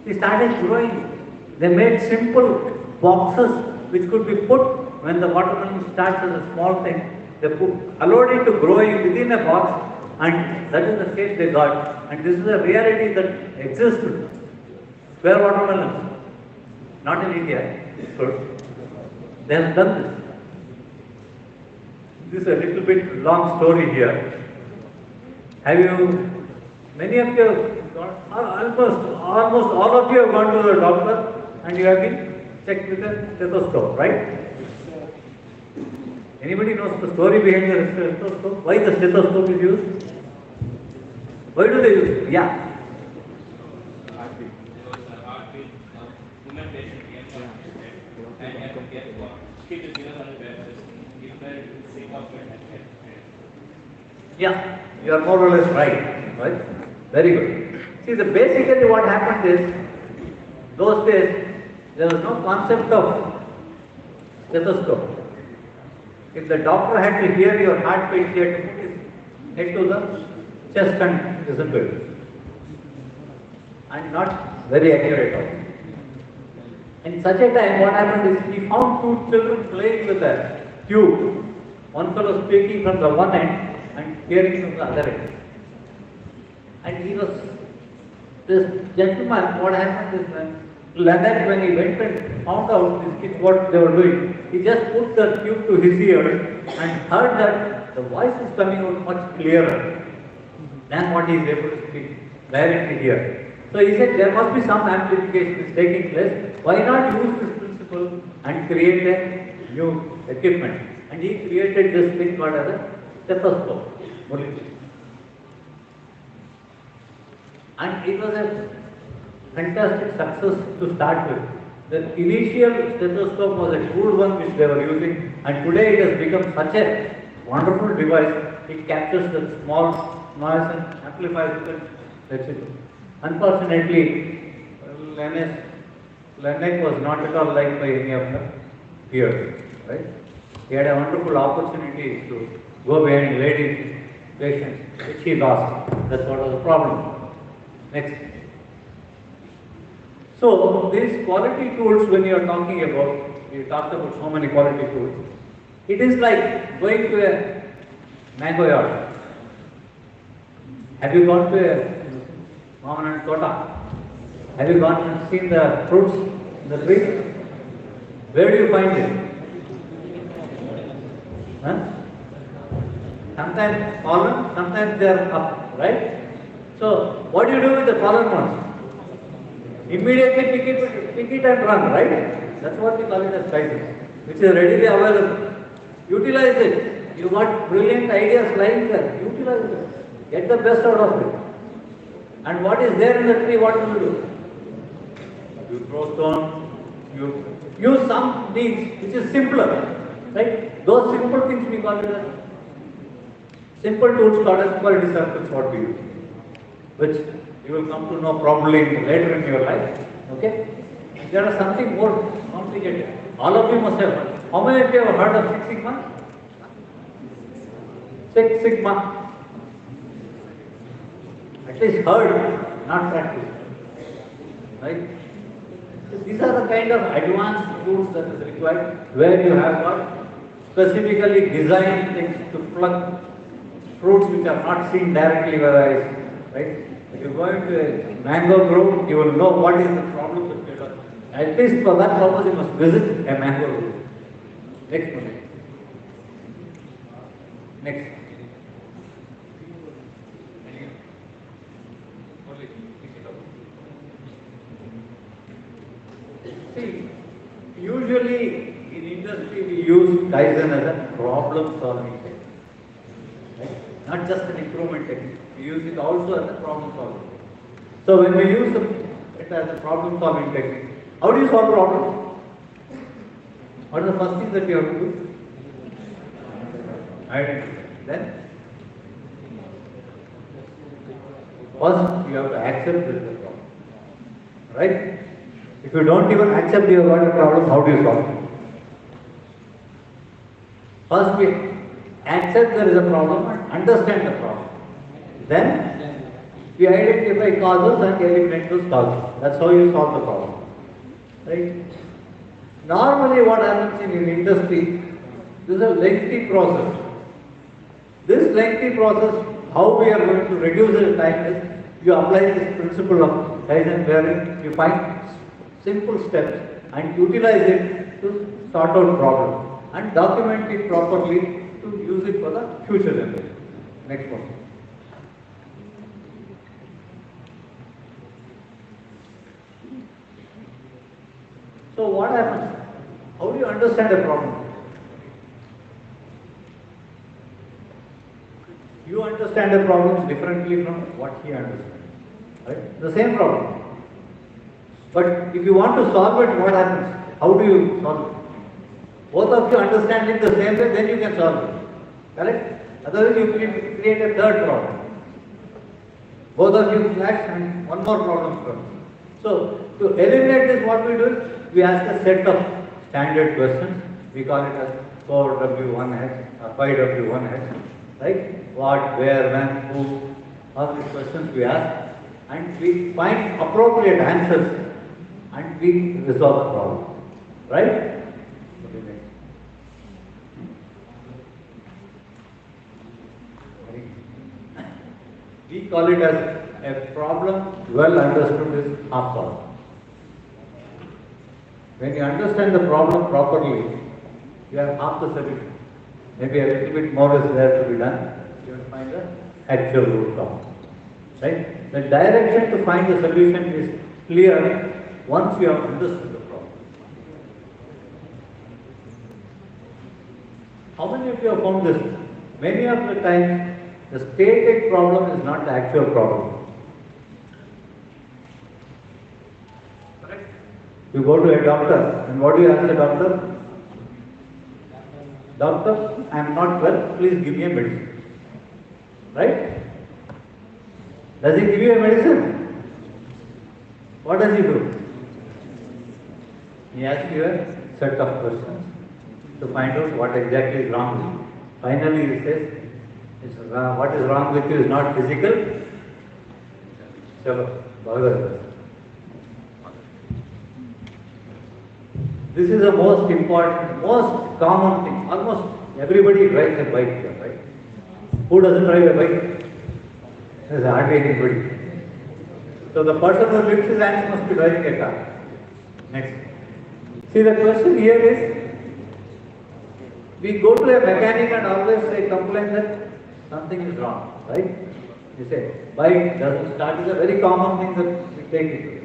He started growing. They made simple boxes which could be put when the watermelon starts as a small thing. They allowed it to grow within a box, and that is the shape they got. And this is a reality that exists. Square watermelons, not in India, good. They have done this. This is a little bit long story here. Have you, many of you have gone, almost all of you have gone to the doctor and you have been checked with a stethoscope, right? Anybody knows the story behind the stethoscope? Why the stethoscope is used? Why do they use it? Yeah. Yeah, you are more or less right? Very good. See, basically what happened is, those days, there was no concept of stethoscope. If the doctor had to hear your heartbeat, he had to put his head to the chest and listen to it. And not very accurate also. In such a time, what happened is, he found two children playing with a tube. One fellow speaking from the one end and hearing from the other end. And this gentleman, what happened is, when he went and found out these kids what they were doing, he just put the tube to his ear and heard that the voice is coming out much clearer than what he is able to speak directly here. So he said there must be some amplification is taking place. Why not use this principle and create a new equipment? And he created this thing called as a stethoscope. And it was a fantastic success to start with. The initial stethoscope was a crude one which they were using, and today it has become such a wonderful device. It captures the small noise and amplifies it. That's it. Unfortunately, Laennec was not at all liked by any of the peers. Right? He had a wonderful opportunity to go behind ladies' patients, which he lost. That's what was the problem. Next. So, these quality tools, when you are talking about, we talked about so many quality tools, it is like going to a mango yard. Have you gone to permanent tota. Have you gone and seen the fruits in the tree? Where do you find it? Huh? Sometimes fallen, sometimes they are up, right? So, what do you do with the fallen ones? Immediately pick it and run, right? That's what we call it as Kaizen, which is readily available. Utilize it. You got brilliant ideas lying there. Utilize it. Get the best out of it. And what is there in the tree, what will you do? You throw stones, you use some means which is simpler, right? Those simple things we call it as simple tools called as quality circles, what we use, which you will come to know probably later in your life. Okay? There are something more complicated. All of you must have heard. How many of you have heard of Six Sigma? Six Sigma. At least heard, not practiced. Right? So these are the kind of advanced tools that is required, where you have got specifically designed things to pluck fruits which are not seen directly with eyes. Right? If you go into a mango grove, you will know what is the problem with it. At least for that purpose, you must visit a mango grove. Next one. Next. See, usually in industry we use Kaizen as a problem solving technique. Right? Not just an improvement technique. We use it also as a problem solving technique. So when we use it as a problem solving technique, how do you solve problems? What are the first things that you have to do? Identify. Then, first you have to accept this is a problem. Right? If you don't even accept you have got a problem, how do you solve it? First we accept there is a problem and understand the problem. Then we identify causes and eliminate those causes. That's how you solve the problem. Right? Normally what happens in industry, this is a lengthy process. This lengthy process, how we are going to reduce the time is, you apply this principle of Kaizen wherein you find simple steps and utilize it to sort out problems and document it properly to use it for the future generation. Next one. So what happens? How do you understand a problem? You understand a problem differently from what he understands. Right? The same problem. But if you want to solve it, what happens? How do you solve it? Both of you understand it the same way, then you can solve it. Correct? Otherwise you create a third problem. Both of you clash and one more problem comes. So to eliminate this, what we do is we ask a set of standard questions. We call it as 4W1H or 5W1H. Right? What, where, when, who, all these questions we ask and we find appropriate answers and we resolve the problem. Right? We call it as a problem well understood is half solved. When you understand the problem properly, you have half the solution. Maybe a little bit more is there to be done. You will find the actual root cause. Right? The direction to find the solution is clear once you have understood the problem. How many of you have found this? Many of the times, the stated problem is not the actual problem. Correct? You go to a doctor, and what do you ask the doctor? Doctor, I am not well, please give me a medicine. Right? Does he give you a medicine? What does he do? He asks you a set of questions to find out what exactly is wrong with you. Finally, he says, what is wrong with you is not physical. Chalo, Bhagavad. This is the most important, most common thing. Almost everybody drives a bike here, right? Who doesn't drive a bike? There's hardly anybody. So the person who lifts his hands must be driving a car. Next. See, the question here is, we go to a mechanic and always say, complain that something is wrong, right? You say, bike doesn't start is a very common thing that we take it.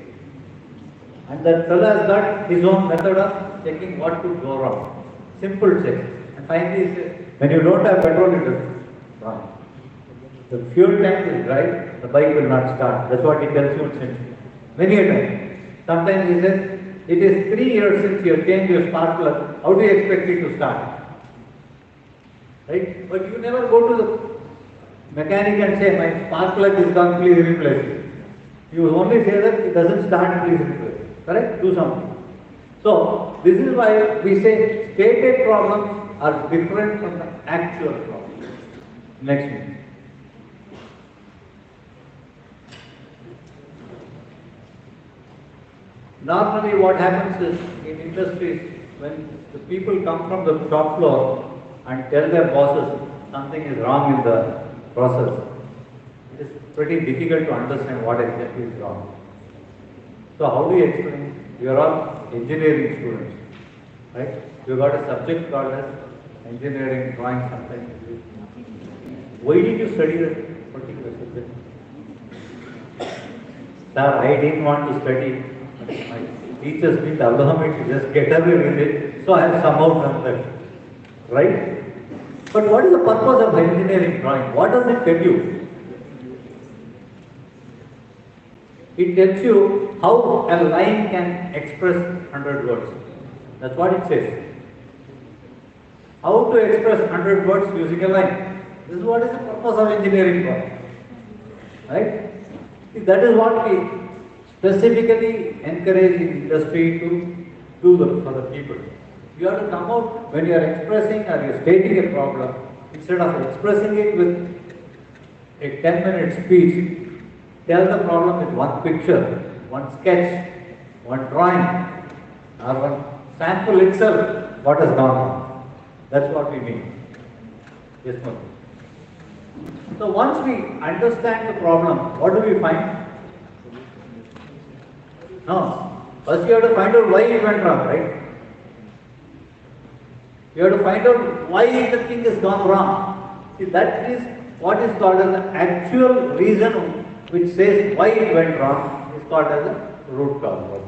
And that fellow has got his own method of checking what could go wrong. Simple check. And finally he says, when you don't have petrol, it is wrong. The fuel tank is dry, the bike will not start. That's what he tells you since many a time. Sometimes he says, it is 3 years since you have changed your spark plug, how do you expect it to start? Right? But you never go to the mechanic and say, my spark plug is gone, please replace it. You only say that it doesn't start, please replace it. Correct? Do something. So, this is why we say stated problems are different from the actual problems. Next one. Normally what happens is, in industries, when the people come from the top floor and tell their bosses something is wrong in the process, it is pretty difficult to understand what exactly is wrong. So how do you explain? You are all engineering students, right? You got a subject called as engineering drawing sometimes. Why did you study that particular subject? Sir, I didn't want to study. My teachers didn't allow me to just get away with it, so I have somehow done that. Right? But what is the purpose of engineering drawing? What does it tell you? It tells you how a line can express 100 words. That's what it says. How to express 100 words using a line. This is what is the purpose of engineering drawing. Right? See, that is what we specifically encourage in industry to do for the people. You have to come out when you are expressing or you are stating a problem, instead of expressing it with a 10-minute speech, tell the problem with one picture, one sketch, one drawing, or one sample itself, what has gone wrong. That's what we mean. Yes, ma'am. So once we understand the problem, what do we find? No. First you have to find out why it went wrong, right? You have to find out why the thing has gone wrong. See, that is what is called as the actual reason which says why it went wrong is called as the root cause.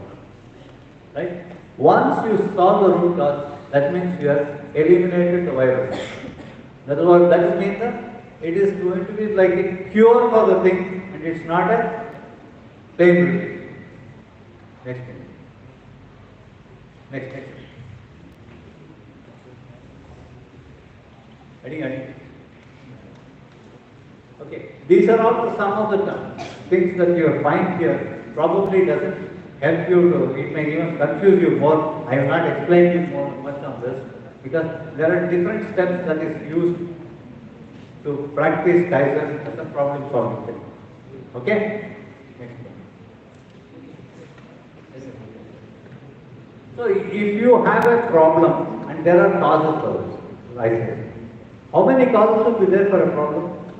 Right? Once you solve the root cause, that means you have eliminated the virus. That means that it is going to be like a cure for the thing and it's not a pain relief. Next. Ready? Okay. These are all some of the things that you find here. Probably doesn't help you to, it may even confuse you more. I have not explained you much on this because there are different steps that is used to practice Kaizen as a problem solving technique. Okay? Next. So if you have a problem and there are causes for this, like this, how many causes will be there for a problem?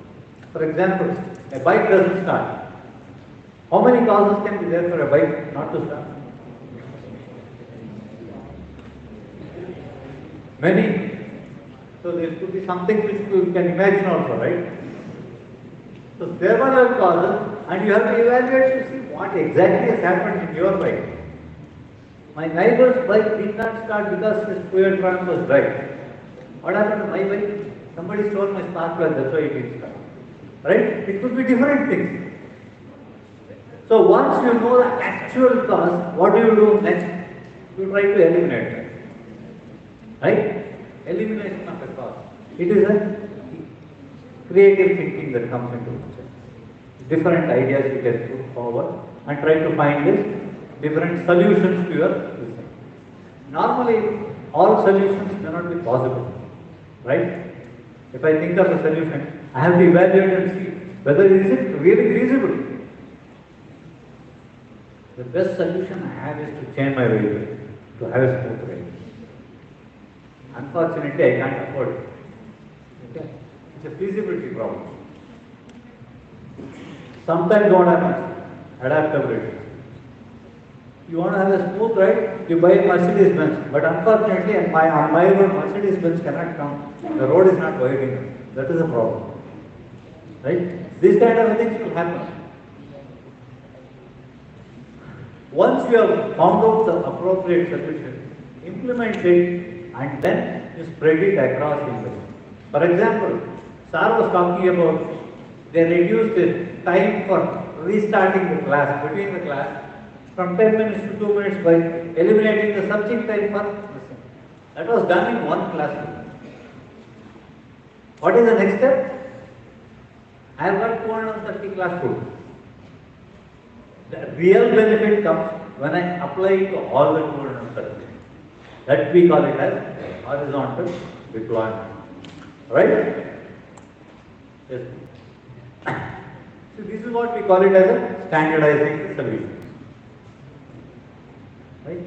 For example, a bike doesn't start. How many causes can be there for a bike not to start? Many. So there could be something which you can imagine also, right? So there were causes and you have to evaluate to see what exactly has happened in your bike. My neighbor's bike did not start because his fuel tank was dry. What happened to my bike? Somebody stole my spark plug, that's why it didn't start. Right? It could be different things. So once you know the actual cause, what do you do next? You try to eliminate it. Right? Elimination of a cause. It is a creative thinking that comes into it. Different ideas you can put forward and try to find this different solutions to your system. Normally, all solutions may not be possible, right? If I think of a solution, I have to evaluate and see whether is it really feasible. The best solution I have is to change my vehicle, to have a smooth ride. Unfortunately, I can't afford it. Okay? It's a feasibility problem. Sometimes what happens, adaptability. You want to have a smooth ride, you buy a Mercedes Benz. But unfortunately, on my road, Mercedes Benz cannot come. The road is not wide enough. That is a problem. Right? These kind of things will happen. Once you have found out the appropriate solution, implement it and then you spread it across industry. For example, Sir was talking about they reduced the time for restarting the class, between the class, from 10 minutes to 2 minutes by eliminating the subject time for listening. That was done in one classroom. What is the next step? I have got 230 classrooms. The real benefit comes when I apply it to all the 230. That we call it as horizontal deployment. Right? Yes. So this is what we call it as a standardizing the solution. Right?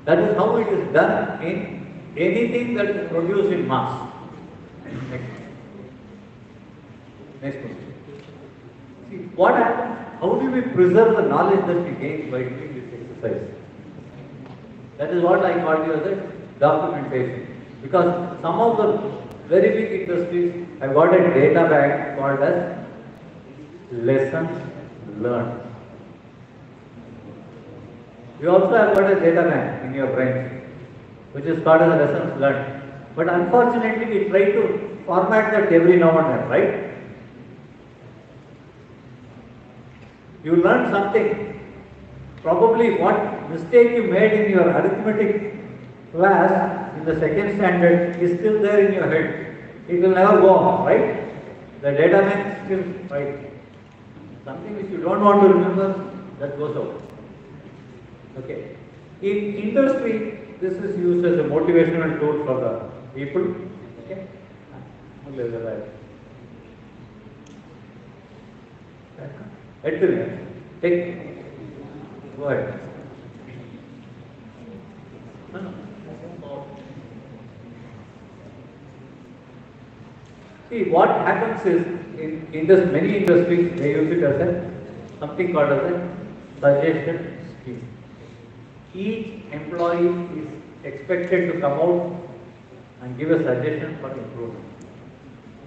That is how it is done in anything that is produced in mass. Next question. See, what happens? How do we preserve the knowledge that we gain by doing this exercise? That is what I call you as a documentation. Because some of the very big industries have got a data bank called as lessons learned. You also have got a data bank in your brain, which is called as lessons learned. But unfortunately, we try to format that every now and then, right? You learned something. Probably what mistake you made in your arithmetic class in the second standard is still there in your head. It will never go off, right? The data bank is still right. Something which you don't want to remember, that goes out. Okay. In industry, this is used as a motivational tool for the people. Okay. Take. Go ahead. See, what happens is in many industries they use it as something called as a suggestion scheme. Each employee is expected to come out and give a suggestion for improvement.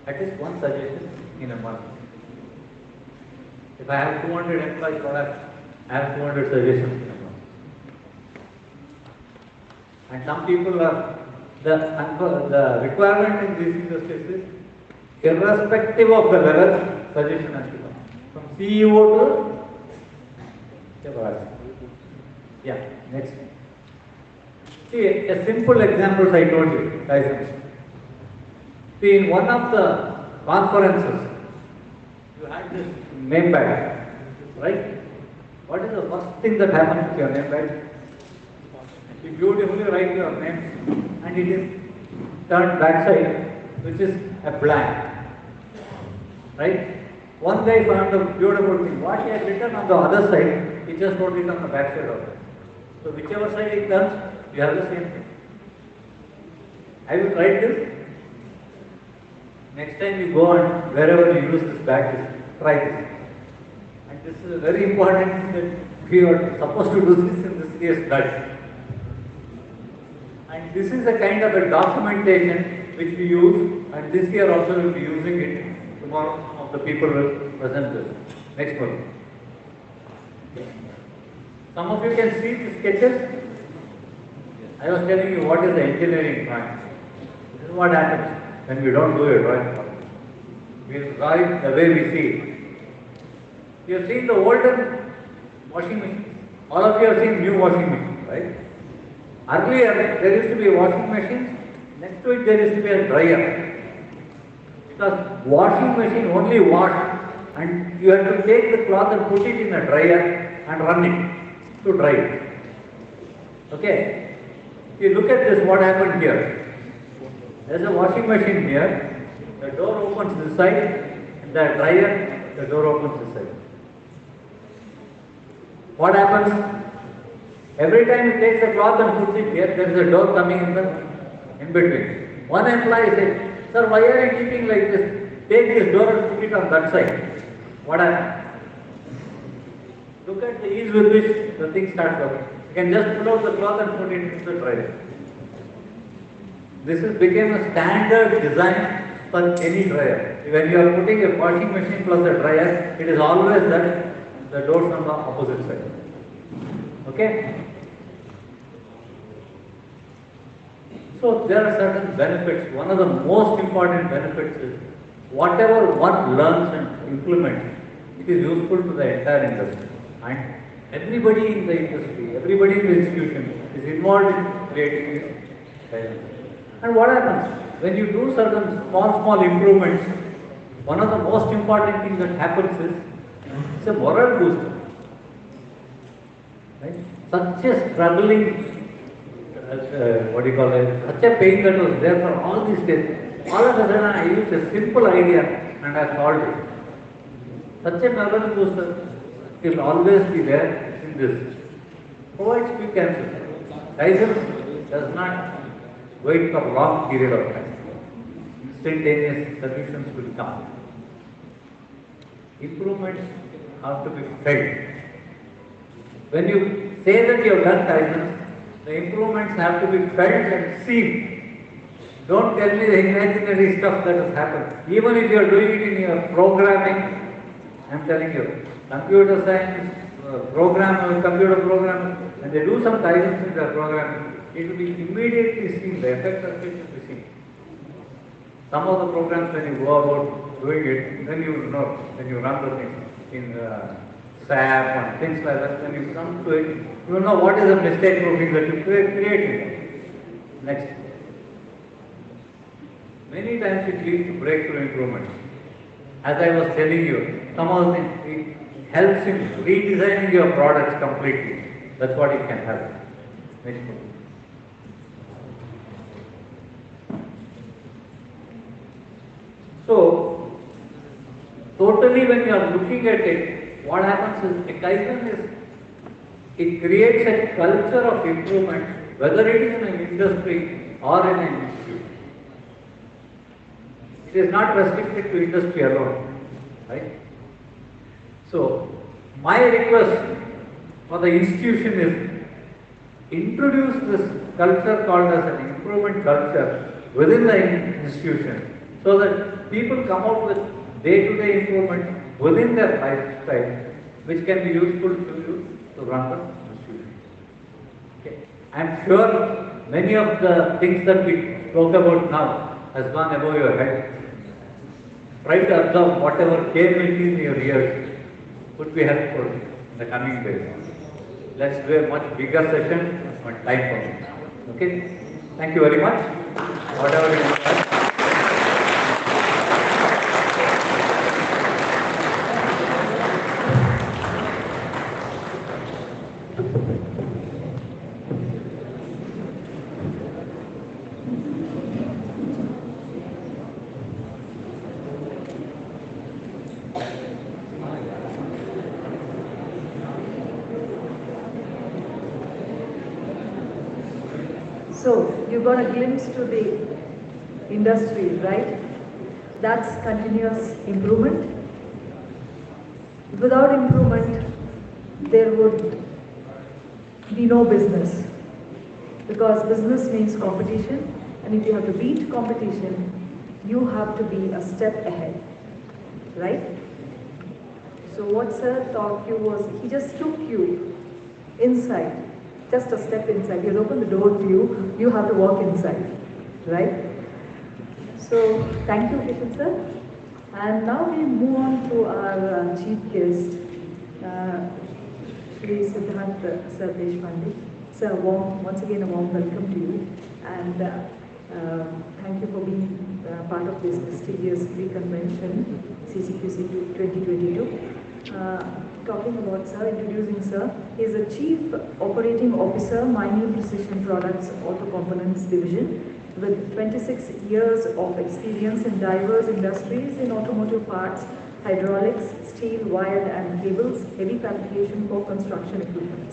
At least one suggestion in a month. If I have 200 employees, I have 200 suggestions in a month. And some people are, the requirement in these industries is irrespective of the level, suggestion has to come. From CEO to yeah, next. See, a simple example I told you, Kaizen. See, in one of the conferences, you had this name badge, right? What is the first thing that happens with your name badge? You beautifully write your name and it is turned backside, which is a blank. Right? One guy found a beautiful thing. What he had written on the other side, he just wrote it on the back side of it. So whichever side it turns, you have the same thing. I will write this. Next time you go and wherever you use this badge, try this. And this is a very important thing that we are supposed to do this in the serious batch. And this is a kind of a documentation which we use, and this year also we will be using it. Tomorrow some of the people will present this. Next one. Some of you can see the sketches. I was telling you what is the engineering drawing. This is what happens when we don't do a drawing. We draw it the way we see it. You have seen the olden washing machine. All of you have seen new washing machine, right? Earlier there used to be a washing machine. Next to it there used to be a dryer. Because washing machine only wash and you have to take the cloth and put it in a dryer and run it to dry it. Okay? If you look at this, what happened here? There is a washing machine here. The door opens this side and the dryer, the door opens this side. What happens? Every time you take the cloth and put it here, there is a door coming in between. One employee says, "Sir, why are you keeping like this? Take this door and put it on that side." What happens? Look at the ease with which the thing starts working. You can just pull out the cloth and put it into the dryer. This has become a standard design for any dryer. When you are putting a washing machine plus a dryer, it is always that the doors on the opposite side. Okay? So there are certain benefits. One of the most important benefits is whatever one learns and implements, it is useful to the entire industry. And everybody in the industry, everybody in the institution is involved in creating this. And what happens? When you do certain small improvements, one of the most important things that happens is it's a moral booster. Right? Such a struggling, such a pain that was there for all these days. All of a sudden I used a simple idea and I solved it. Such a moral booster will always be there in this. Provides quick answers. Kaizen does not wait for a long period of time. Instantaneous solutions will come. Improvements have to be felt. When you say that you have done Kaizen, the improvements have to be felt and seen. Don't tell me the imaginary stuff that has happened. Even if you are doing it in your programming, I am telling you, computer science, computer programmers, when they do some Kaizen in their programming, it will be immediately seen, the effect of it will be seen. Some of the programs when you go about doing it, then you will know, when you run the thing in SAP and things like that, when you come to it, you will know what is the mistake proofing that you created. Next. Many times it leads to breakthrough improvements. As I was telling you, some of the things, it helps in redesigning your products completely. That's what it can help. Next one. So, totally when you are looking at it, what happens is, a Kaizen is, it creates a culture of improvement, whether it is in an industry or in an institute. It is not restricted to industry alone, right? So, my request for the institution is, introduce this culture called as an improvement culture within the institution, so that people come out with day-to-day improvement within their lifestyle, which can be useful to you to run the institution. Okay. I am sure many of the things that we spoke about now has gone above your head. Try to observe whatever came in your ears would be helpful in the coming days. Let's do a much bigger session when time permits. Okay? Thank you very much. Whatever you want. So, you got a glimpse to the industry, right? That's continuous improvement. Without improvement, there would be no business. Because business means competition, and if you have to beat competition, you have to be a step ahead, right? So what Sir taught you was, he just took you inside. Just a step inside. He'll open the door to you, you have to walk inside, right? So, thank you, Kishan sir. And now we move on to our chief guest, Shri Siddharth Sir Deshpande. Sir, once again a warm welcome to you. And thank you for being part of this prestigious pre-convention, CCQC 2022. Talking about Sir, introducing Sir, he is a Chief Operating Officer, Mining Precision Products Auto Components Division, with 26 years of experience in diverse industries in automotive parts, hydraulics, steel, wire and cables, heavy fabrication for construction equipment.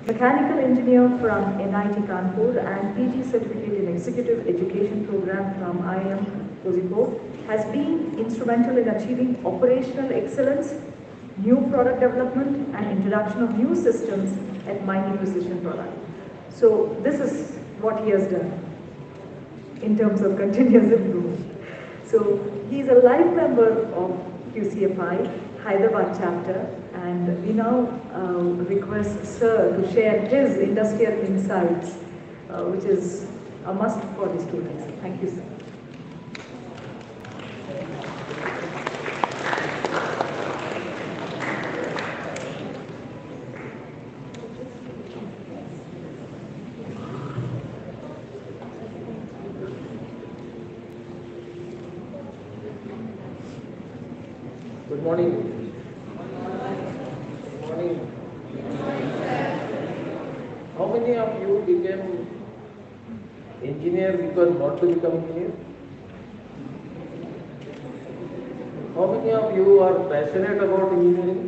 Mechanical engineer from NIT Kanpur and PG certificate in executive education program from IIM Kozhikode, has been instrumental in achieving operational excellence new product development and introduction of new systems at Mighty Precision Product. So this is what he has done in terms of continuous improvement. So he is a life member of QCFI, Hyderabad chapter, and we now request Sir to share his industrial insights, which is a must for the students. Thank you, sir. Good morning. Good morning. How many of you became engineer because want to become engineer? How many of you are passionate about engineering?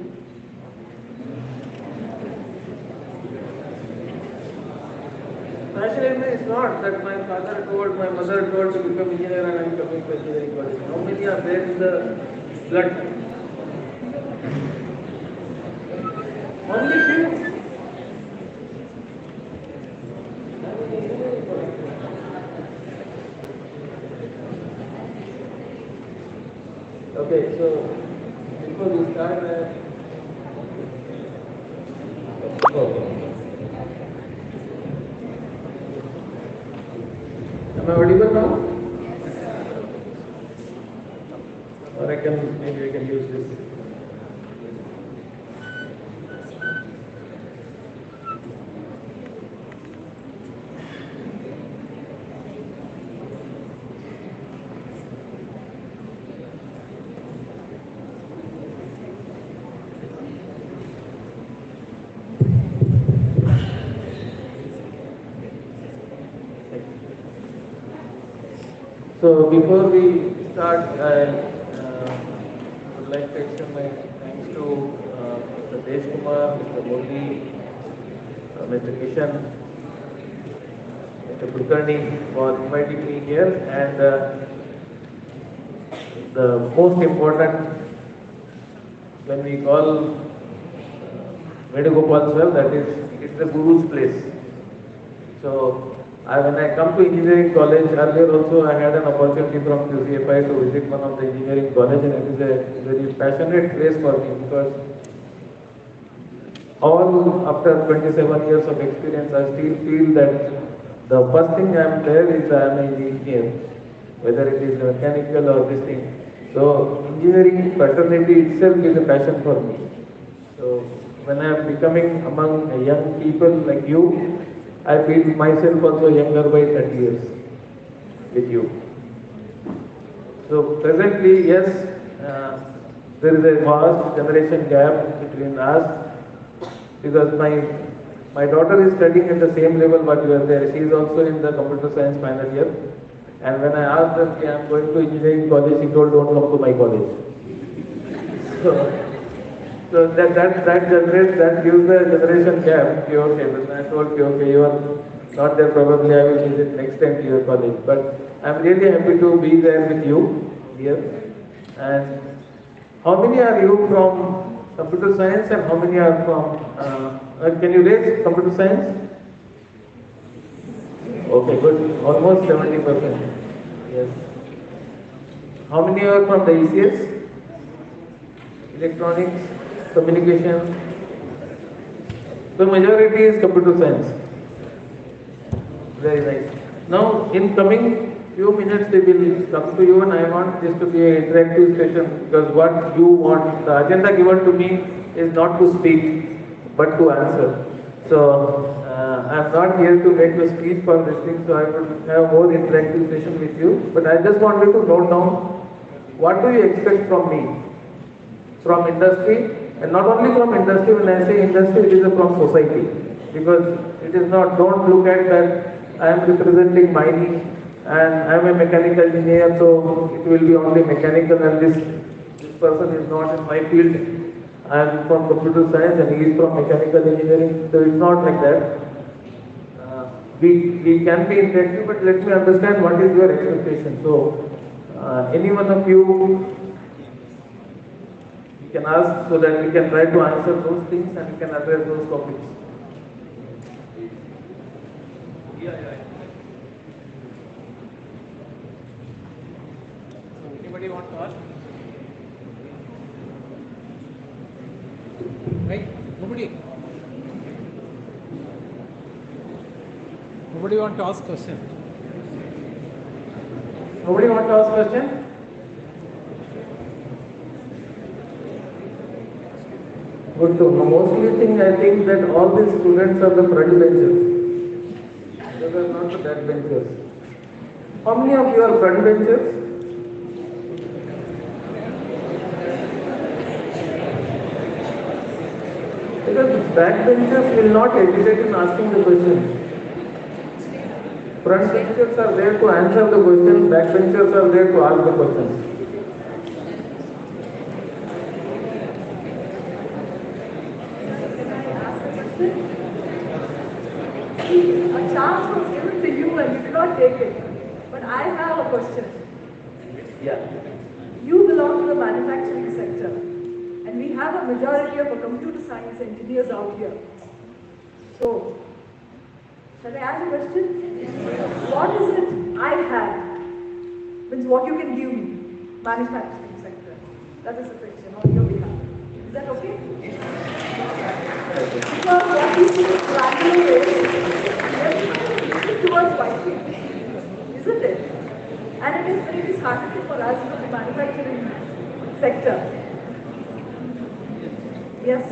Passionate is not that my father told, my mother told to become engineer and I am coming to engineering college. How many are there in the blood? Only few. Okay, so before we start, am I audible now? Or maybe I can use this. So before we start, I would like to extend my thanks to Mr. Desh Kumar, Mr. Modi, Mr. Kishan, Mr. Kulkarni for inviting me here, and the most important, when we call Vedagopal sir, that is, it's the Guru's place. So when I come to engineering college, earlier also I had an opportunity from QCFI to visit one of the engineering college, and it is a very passionate place for me because all after 27 years of experience, I still feel that the first thing I am there is I am an engineer, whether it is mechanical or this thing. So engineering fraternity itself is a passion for me. So when I am becoming among young people like you, I feel myself also younger by 30 years with you. So presently, yes, there is a vast generation gap between us because my daughter is studying at the same level what you are there. She is also in the computer science final year. And when I asked her, okay, I am going to engineering college, she told, don't come to my college. So that generates, that gives the generation gap. Okay, when I told you, okay, you are not there, probably I will visit next time to your college. But I'm really happy to be there with you here. And how many are you from computer science and how many are from, can you raise computer science? Okay, good. Almost 70%. Yes. How many are from the ECS? Electronics, communication. The majority is computer science. Very nice. Now, in coming few minutes, they will come to you, and I want this to be an interactive session because what you want, the agenda given to me is not to speak, but to answer. So, I am not here to make a speech for this thing, so I will have more interactive session with you. But I just wanted to note down, what do you expect from me? From industry, and not only from industry. When I say industry, it is from society, because it is not, don't look at that I am representing mining and I am a mechanical engineer, so it will be only mechanical, and this person is not in my field. I am from computer science and he is from mechanical engineering, so it's not like that. We can be interactive, but let me understand what is your expectation. So, any one of you can ask so that we can try to answer those things and we can address those topics. So anybody want to ask? Right? Nobody? Nobody want to ask question? Nobody want to ask question? Good to know. Mostly I think that all these students are the front benchers. They are not the back benchers. How many of you are front benchers? Because back benchers will not hesitate in asking the question. Front benchers are there to answer the question, back benchers are there to ask the questions. A chance was given to you and you did not take it. But I have a question. Yeah. You belong to the manufacturing sector and we have a majority of computer science engineers out here. So, shall I ask a question? What is it I have? Means what you can give me, manufacturing sector. That is the question on your behalf. Is that okay? Because what we see in Bangalore is towards whitefield, isn't it? And it is very disheartening for us from the manufacturing sector. Yes.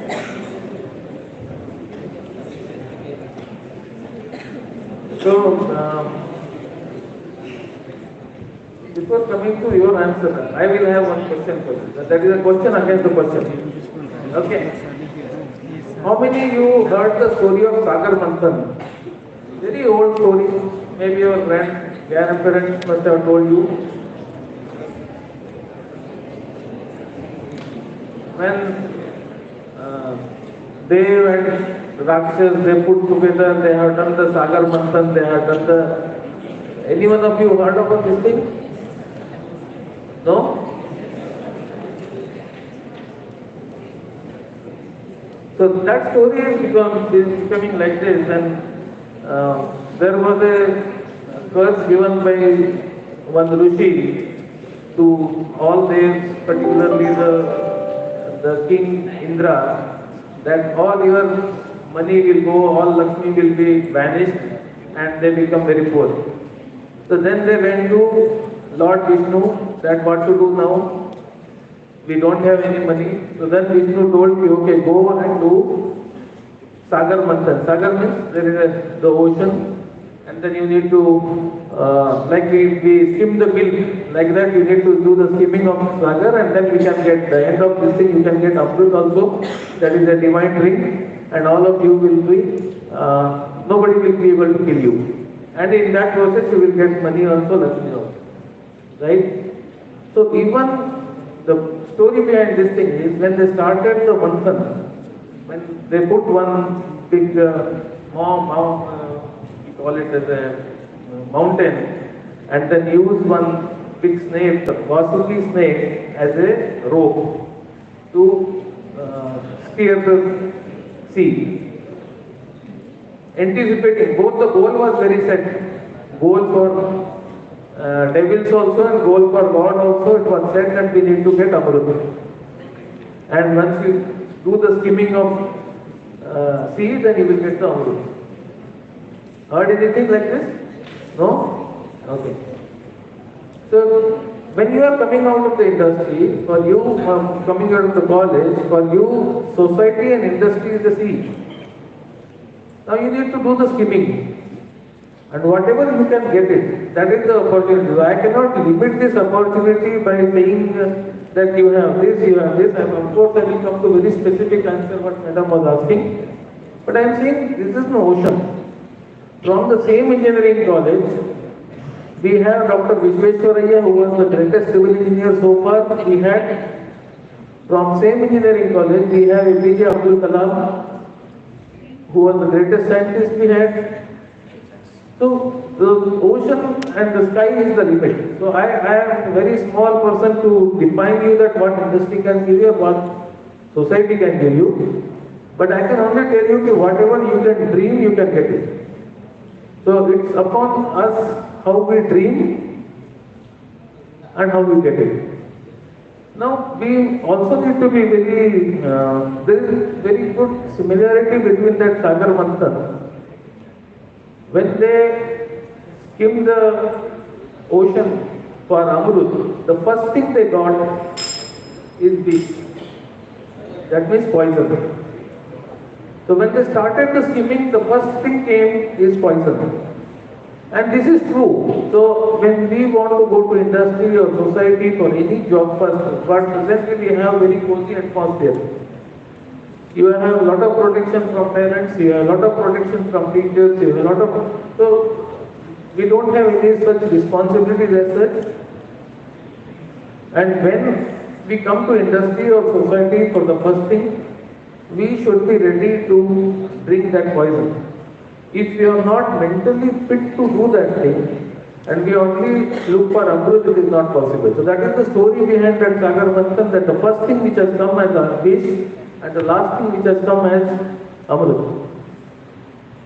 So, before coming to your answer, I will have one question for you. That is a question against the question. Okay. How many you heard the story of Sagar Manthan? Very old story. Maybe your grandparents must have told you. When Dev and Rakshas, they put together, they have done the Sagar Manthan, they have done the... Any one of you heard about this thing? No? So that story is becoming like this, and there was a curse given by one Rishi to all Devs, particularly the king Indra, that all your money will go, all Lakshmi will be vanished and they become very poor. So then they went to Lord Vishnu that what to do now. We don't have any money. So then Vishnu told me, okay, go and do Sagar Manthan. Sagar means there is the ocean, and then you need to, like we skim the milk, like that you need to do the skimming of Sagar, and then we can get the end of this thing, you can get Amrit also, that is a divine drink, and all of you will be, nobody will be able to kill you. And in that process you will get money also, Lakshmi also. Right? So even the story behind this thing is when they started the Manthan, when they put one big we call it as a mountain, and then use one big snake, the Vasuli snake, as a rope to steer the sea. Anticipating, both the goal was very set. Goal for devils also and goal for Lord also, it was said that we need to get Amrit. And once you do the skimming of sea, then you will get the Amrit. Heard anything like this? No? Okay. So, when you are coming out of the industry, for you coming out of the college, for you society and industry is the sea. Now you need to do the skimming. And whatever you can get it, that is the opportunity. I cannot limit this opportunity by saying that you have this, you have this. And of course, I will come to very specific answer what Madam was asking. But I am saying this is an ocean. From the same engineering college, we have Dr. Vishweswaraya, who was the greatest civil engineer so far. We had, from same engineering college, we have APJ Abdul Kalam, who was the greatest scientist we had. So the ocean and the sky is the limit. So I am a very small person to define you that what industry can give you or what society can give you, but I can only tell you that whatever you can dream, you can get it. So it's upon us how we dream and how we get it. Now we also need to be there is very good similarity between that Sagar Manthan. When they skim the ocean for Amrut, the first thing they got is this. That means poison. So when they started the skimming, the first thing came is poison. And this is true. So when we want to go to industry or society for any job first, but presently we have very cozy atmosphere. You have a lot of protection from parents, you have a lot of protection from teachers, you have a lot of, so we don't have any such responsibilities as such. And when we come to industry or society for the first thing, we should be ready to drink that poison. If we are not mentally fit to do that thing, and we only look for Amrut, it is not possible. So that is the story behind that Sagar Manthan, that the first thing which has come as a fish, and the last thing which has come as Amrut.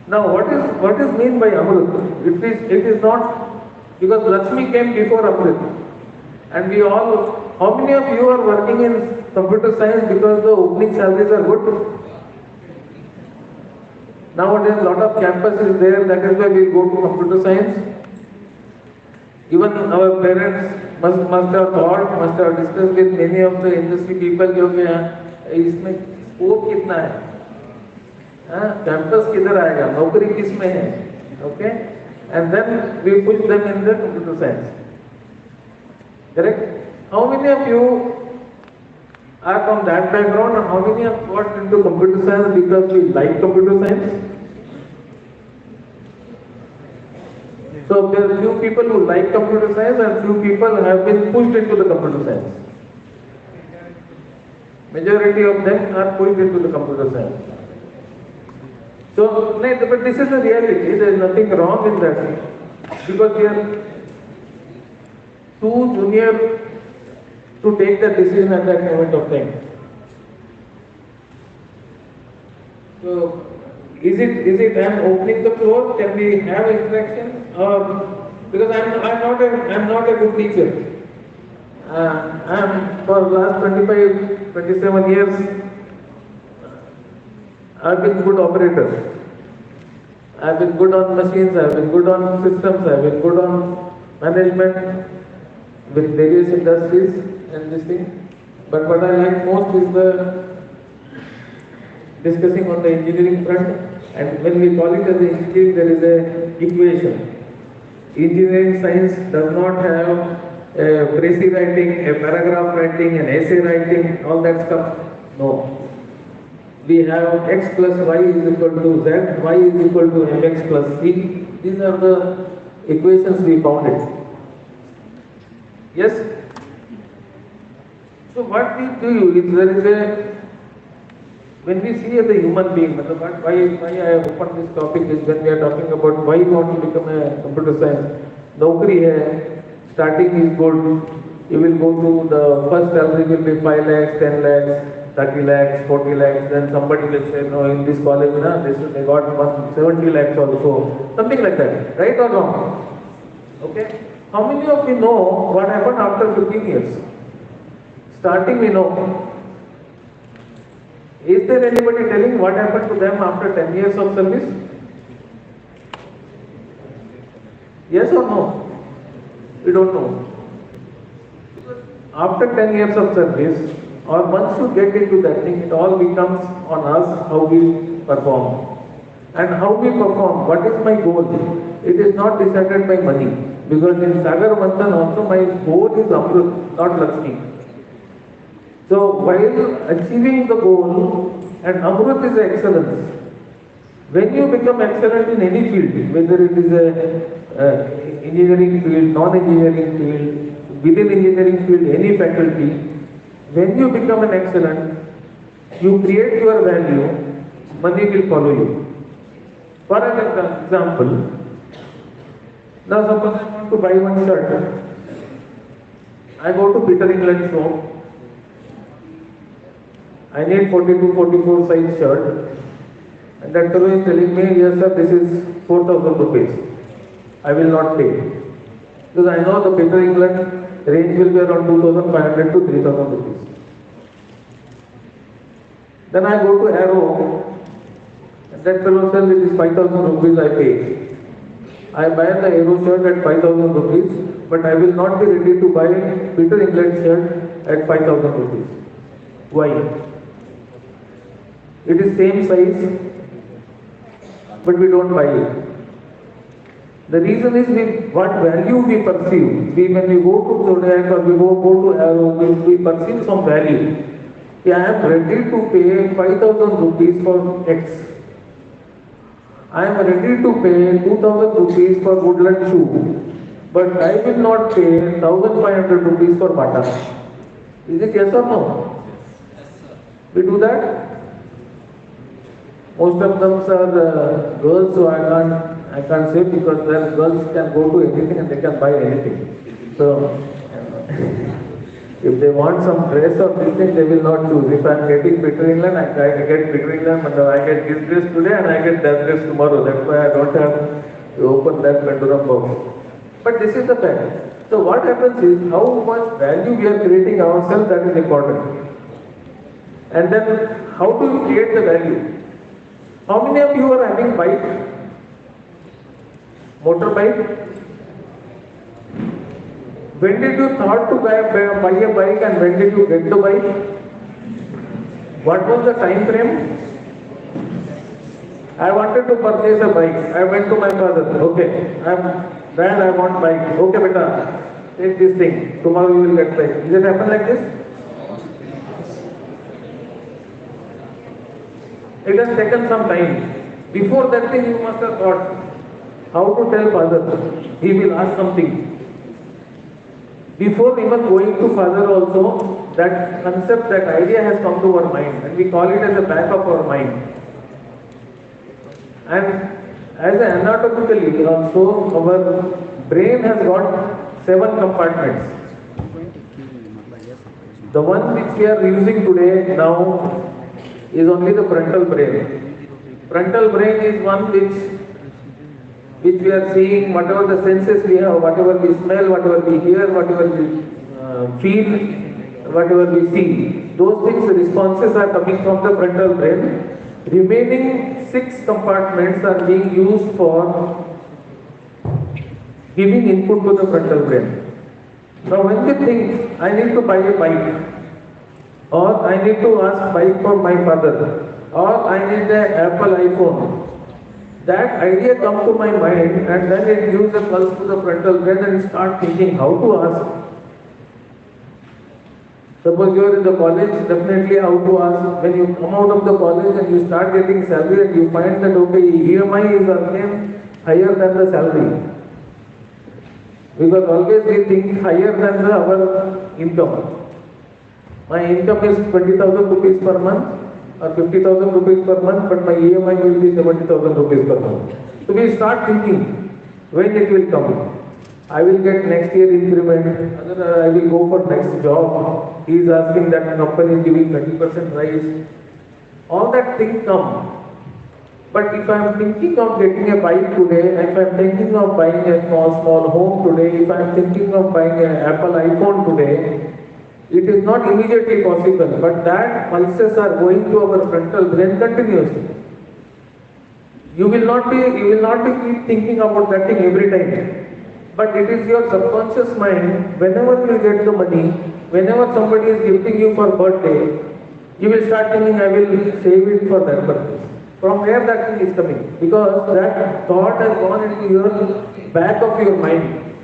Now what is meant by Amrut? It is not, because Lakshmi came before Amrut. And we all, how many of you are working in computer science because the opening salaries are good? Nowadays, a lot of campus is there, that is why we go to computer science. Even our parents must have thought, must have discussed with many of the industry people, इसमें scope कितना है, campus किधर आएगा, नौकरी किसमें है, okay? And then we put them in the computer science. Correct? How many of you are from that background, and how many have got into computer science because we like computer science? So there are few people who like computer science and few people have been pushed into the computer science. Majority of them are pushed into the computer science. So, but this is the reality, there is nothing wrong in that, because we are too junior to take the decision at that moment of time. So, is it I am opening the floor? Can we have interaction? Or because I'm not a good teacher. I am for the last 25, 27 years. I've been good operator. I've been good on machines. I've been good on systems. I've been good on management with various industries and this thing. But what I like most is the discussing on the engineering front. And when we call it as engineering, there is a equation. Engineering science does not have a précis writing, a paragraph writing, an essay writing, all that stuff. No. We have x plus y is equal to z, y is equal to mx plus c. These are the equations we found it. Yes? So what we do is there is a, when we see as a human being, why I have opened this topic is when we are talking about why you want to become a computer science. Naukri hai, starting is good, you will go to the first salary will be 5 lakhs, 10 lakhs, 30 lakhs, 40 lakhs, then somebody will say, no, in this college, they got 70 lakhs also, something like that, right or wrong? Okay? How many of you know what happened after 15 years? Starting we know. Is there anybody telling what happened to them after 10 years of service? Yes or no? We don't know. After 10 years of service, or once you get into that thing, it all becomes on us how we perform. And how we perform, what is my goal? It is not decided by money. Because in Sagar Manthan also my goal is Amrut, not Lakshmi. So while achieving the goal, and Amrut is excellence. When you become excellent in any field, whether it is a engineering field, non-engineering field, within engineering field, any faculty, when you become an excellent, you create your value, money will follow you. For an example, now suppose I want to buy one shirt. I go to Peter England's shop. I need 42, 44 size shirt. And that fellow is telling me, yes sir, this is 4,000 rupees. I will not pay. Because I know the Peter England range will be around 2,500 to 3,000 rupees. Then I go to Arrow, and that fellow says it is 5,000 rupees I pay. I buy the Arrow shirt at 5,000 rupees, but I will not be ready to buy Peter England shirt at 5,000 rupees. Why? It is same size, but we don't buy it. The reason is what value we perceive. When we go to Kodak or we go to Arrow, we perceive some value. I am ready to pay 5,000 rupees for X. I am ready to pay 2,000 rupees for Woodland shoe, but I will not pay 1,500 rupees for Bata. Is it yes or no? We do that? Most of them are girls, so I can't say because their girls can go to anything and they can buy anything. So if they want some dress or this thing, they will not choose. If I am getting Peter England, I get Peter England, and I get this dress today and I get that dress tomorrow. That's why I don't have to open that Pandora box. But this is the fact. So what happens is how much value we are creating ourselves, that is important. And then how do you create the value? How many of you are having bike? Motorbike? When did you thought to buy a bike and when did you get the bike? What was the time frame? I wanted to purchase a bike. I went to my father. Okay, Dad, I want bike. Okay, beta, take this thing. Tomorrow you will get bike. Does it happen like this? It has taken some time. Before that thing you must have thought how to tell father. He will ask something. Before even going to father also, that concept, that idea has come to our mind and we call it as the back of our mind. And as anatomically also, our brain has got 7 compartments. The one which we are using today now is only the frontal brain. Frontal brain is one which we are seeing, whatever the senses we have, whatever we smell, whatever we hear, whatever we feel, whatever we see. Those things, the responses are coming from the frontal brain. Remaining 6 compartments are being used for giving input to the frontal brain. Now when we think, I need to buy a bike, or I need to ask bike for my father, or I need an Apple iPhone, that idea comes to my mind and then it gives a pulse to the frontal brain and you start thinking how to ask. Suppose you are in the college, definitely how to ask. When you come out of the college and you start getting salary and you find that okay, EMI is again higher than the salary. Because always we think higher than our income. My income is 20,000 rupees per month or 50,000 rupees per month, but my EMI will be 70,000 rupees per month. So we start thinking when it will come. I will get next year increment, I will go for next job. He is asking that company is giving 30% rise. All that things come. But if I am thinking of getting a bike today, if I am thinking of buying a small home today, if I am thinking of buying an Apple iPhone today, it is not immediately possible, but that pulses are going to our frontal brain continuously. You will not be keep thinking about that thing every time. But it is your subconscious mind, whenever you get the money, whenever somebody is gifting you for birthday, you will start thinking, I will save it for that purpose. From where that thing is coming? Because that thought has gone into your back of your mind.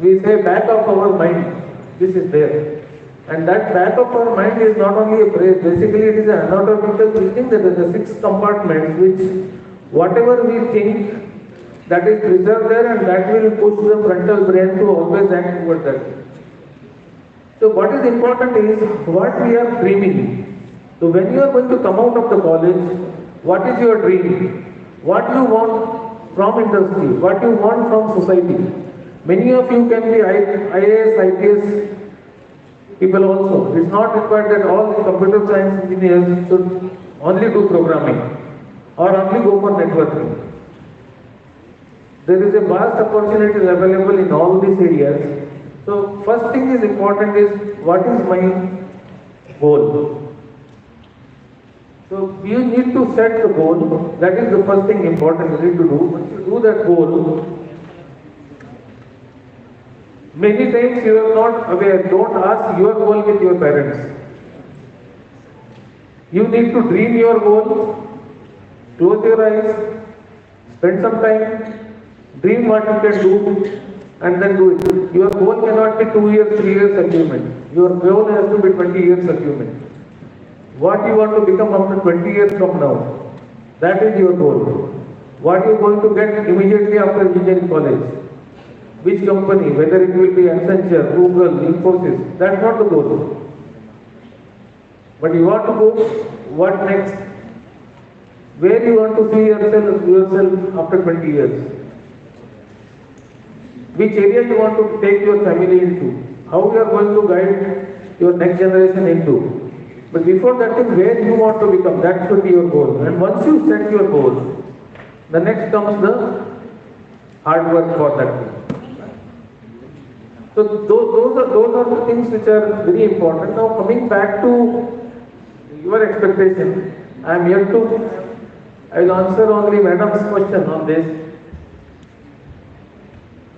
We say back of our mind, this is there. And that back of our mind is not only a phrase, basically it is an anatomical thing that there are 6 compartments which whatever we think, that is preserved there and that will push the frontal brain to always act towards that. So what is important is what we are dreaming. So when you are going to come out of the college, what is your dream? What you want from industry? What you want from society? Many of you can be IAS, IPS people also. It's not required that all the computer science engineers should only do programming or only go for networking. There is a vast opportunity available in all these areas. So first thing is important is what is my goal? So you need to set the goal. That is the first thing important you need to do. Once you do that goal, many times you are not aware. Don't ask your goal with your parents. You need to dream your goal, close your eyes, spend some time, dream what you can do, and then do it. Your goal cannot be 2 years, 3 years achievement. Your goal has to be 20 years achievement. What you want to become after 20 years from now, that is your goal. What you are going to get immediately after engineering college, which company, whether it will be Accenture, Google, Infosys, that's not the goal. But you want to go, what next? Where you want to see yourself after 20 years? Which area you want to take your family into? How you are going to guide your next generation into? But before that thing, where you want to become, that should be your goal. And once you set your goal, the next comes the hard work for that thing. So those are the things which are very important. Now coming back to your expectation, I am here to, I will answer only madam's question on this.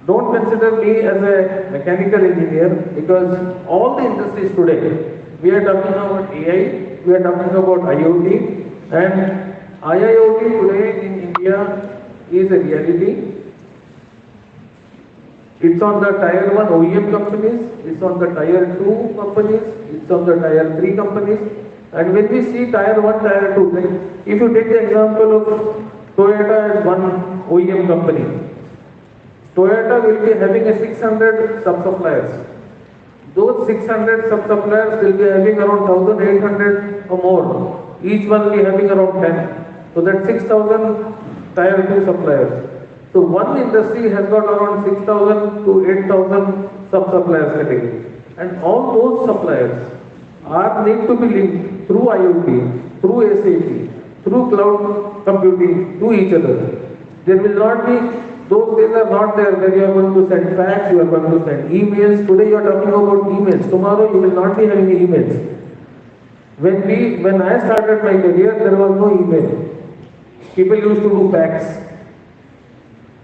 Don't consider me as a mechanical engineer, because all the industries today, we are talking about AI, we are talking about IoT, and IIoT today in India is a reality. It's on the tier 1 OEM companies, it's on the tier 2 companies, it's on the tier 3 companies. And when we see tier 1, tier 2, like if you take the example of Toyota as one OEM company, Toyota will be having a 600 sub-suppliers. Those 600 sub-suppliers will be having around 1,800 or more. Each one will be having around 10. So that's 6,000 tier 2 suppliers. So one industry has got around 6,000 to 8,000 sub-suppliers category. And all those suppliers are need to be linked through IoT, through SAP, through cloud computing to each other. There will not be, those days are not there where you are going to send fax, you are going to send emails. Today you are talking about emails. Tomorrow you will not be having emails. When I started my career, there was no email. People used to do fax.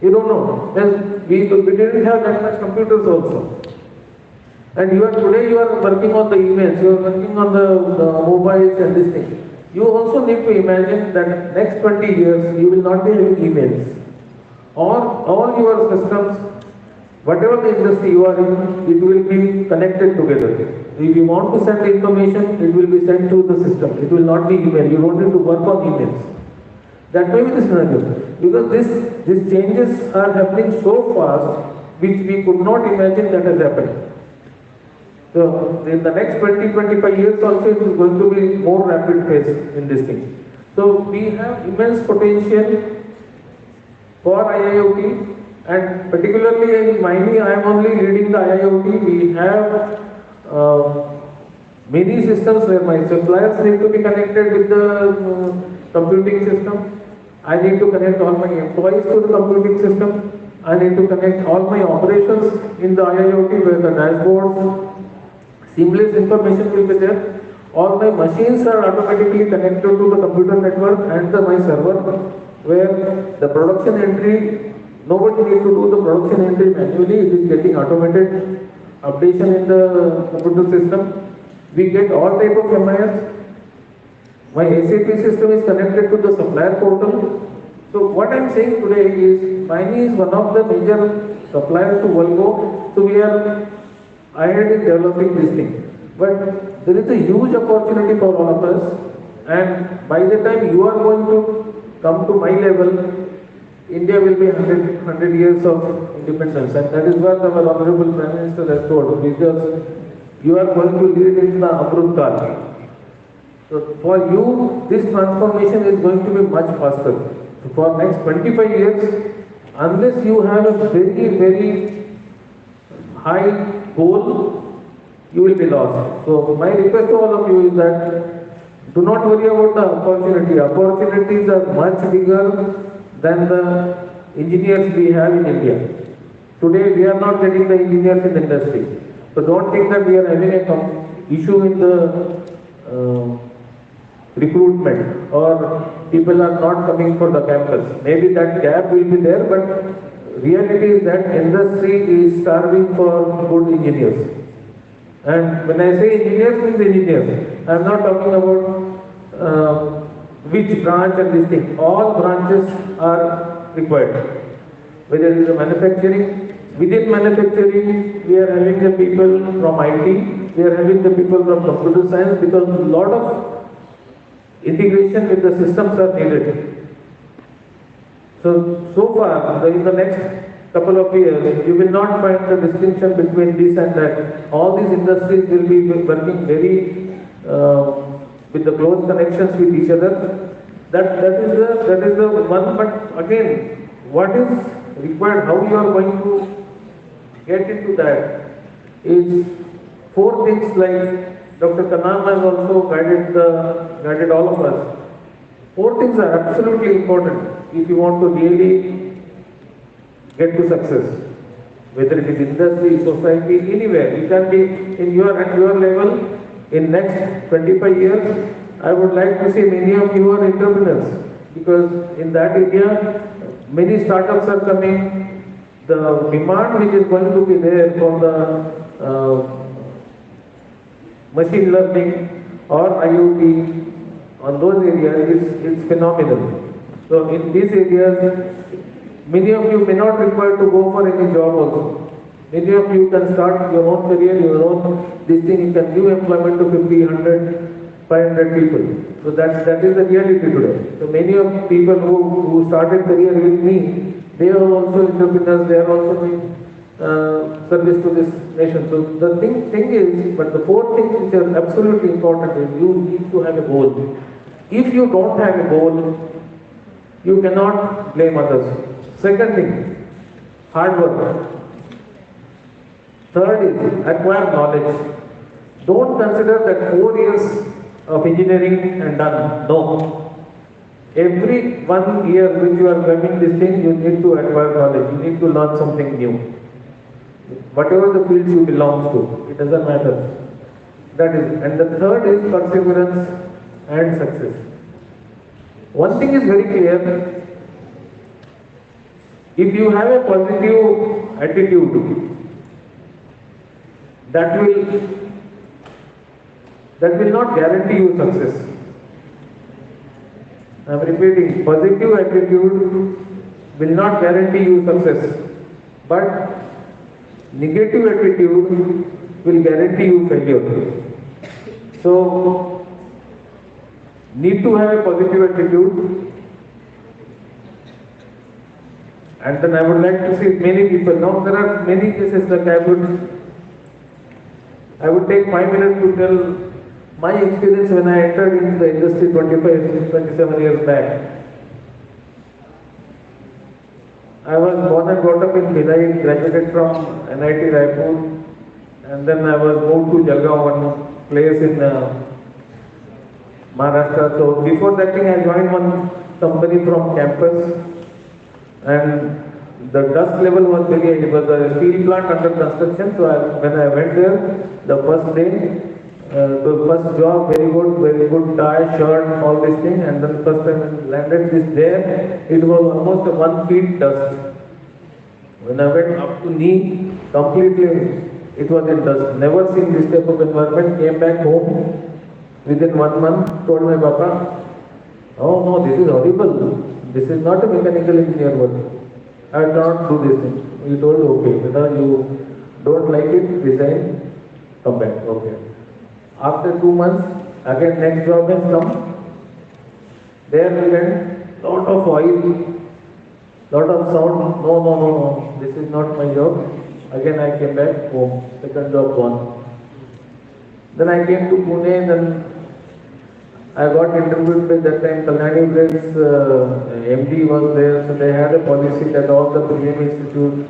You don't know. Then we didn't have that much computers also. And today you are working on the emails, you are working on the mobiles and this thing. You also need to imagine that next 20 years you will not be having emails. Or all your systems, whatever the industry you are in, it will be connected together. If you want to send information, it will be sent to the system. It will not be email. You don't need to work on emails. That may be the scenario. Because these changes are happening so fast, which we could not imagine that has happened. So in the next 20-25 years also, it is going to be more rapid pace in this thing. So we have immense potential for IIoT, and particularly in Maini, I am only leading the IIoT. We have many systems where my suppliers need to be connected with the computing system. I need to connect all my employees to the computing system. I need to connect all my operations in the IIoT where the dashboards, seamless information will be there. All my machines are automatically connected to the computer network and my server, where the production entry, nobody needs to do the production entry manually, it is getting automated updation in the computer system. We get all type of MIS. My SAP system is connected to the supplier portal. So what I am saying today is, Maini is one of the major suppliers to Volvo, so we are ahead in developing this thing. But there is a huge opportunity for all of us, and by the time you are going to come to my level, India will be 100 years of independence, and that is what our Honorable Prime Minister has told, because you are going to lead in the Amrut Kal. So for you, this transformation is going to be much faster. So for next 25 years, unless you have a very, very high goal, you will be lost. So my request to all of you is that do not worry about the opportunity. Opportunities are much bigger than the engineers we have in India. Today we are not getting the engineers in the industry. So don't think that we are having a issue in the recruitment or people are not coming for the campus. Maybe that gap will be there, but reality is that industry is starving for good engineers. And when I say engineers, means engineers. I am not talking about which branch and this thing. All branches are required. Whether it is a manufacturing, within manufacturing, we are having the people from IT, we are having the people from computer science, because a lot of integration with the systems are needed. So far, in the next couple of years, you will not find the distinction between this and that. All these industries will be working very with the close connections with each other. That is the one. But again, what is required? How you are going to get into that is four things, like Dr. Kanam has also guided all of us. Four things are absolutely important if you want to really get to success. Whether it is industry, society, anywhere. You can be at your level. In next 25 years, I would like to see many of you are entrepreneurs, because in that area, many startups are coming. The demand which is going to be there for the machine learning or IoT on those areas is phenomenal. So in these areas, many of you may not require to go for any job also. Many of you can start your own career, your own this thing, you can give employment to 50, 100, 500 people. So that is the reality today. So many of people who started career with me, they are also entrepreneurs, they are also doing service to this nation. So the thing is, but the four things which are absolutely important is you need to have a goal. If you don't have a goal, you cannot blame others. Second thing, hard work. Third is acquire knowledge. Don't consider that 4 years of engineering and done. No. Every 1 year which you are learning this thing, you need to acquire knowledge. You need to learn something new. Whatever the field you belong to, it doesn't matter. That is, and the third is perseverance and success. One thing is very clear. If you have a positive attitude, that will not guarantee you success. I am repeating, positive attitude will not guarantee you success, but negative attitude will guarantee you failure. So, need to have a positive attitude. And then I would like to see many people. Now there are many cases that I would take 5 minutes to tell my experience when I entered into the industry 27 years back. I was born and brought up in Bhilai, graduated from NIT Raipur, and then I was moved to Jalgaon, one place in Maharashtra. So before that thing, I joined one company from campus, and the dust level was very high. It was a steel plant under construction. So when I went there, the first day, the first job, very good tie, shirt, all this thing, and then first time I landed this there, it was almost 1 feet dust. When I went up to knee, completely it was in dust. Never seen this type of environment. Came back home within 1 month, told my papa, oh no, this is horrible. This is not a mechanical engineer work. I cannot do this thing. He told, okay, whether you don't like it, resign, come back. Okay. After 2 months, again next job has come. There we went, lot of oil, lot of sound. No, this is not my job. Again I came back home. Second job gone. Then I came to Pune. Then I got interviewed by that time. Kalyani Brake's MD was there. So they had a policy that all the premium institute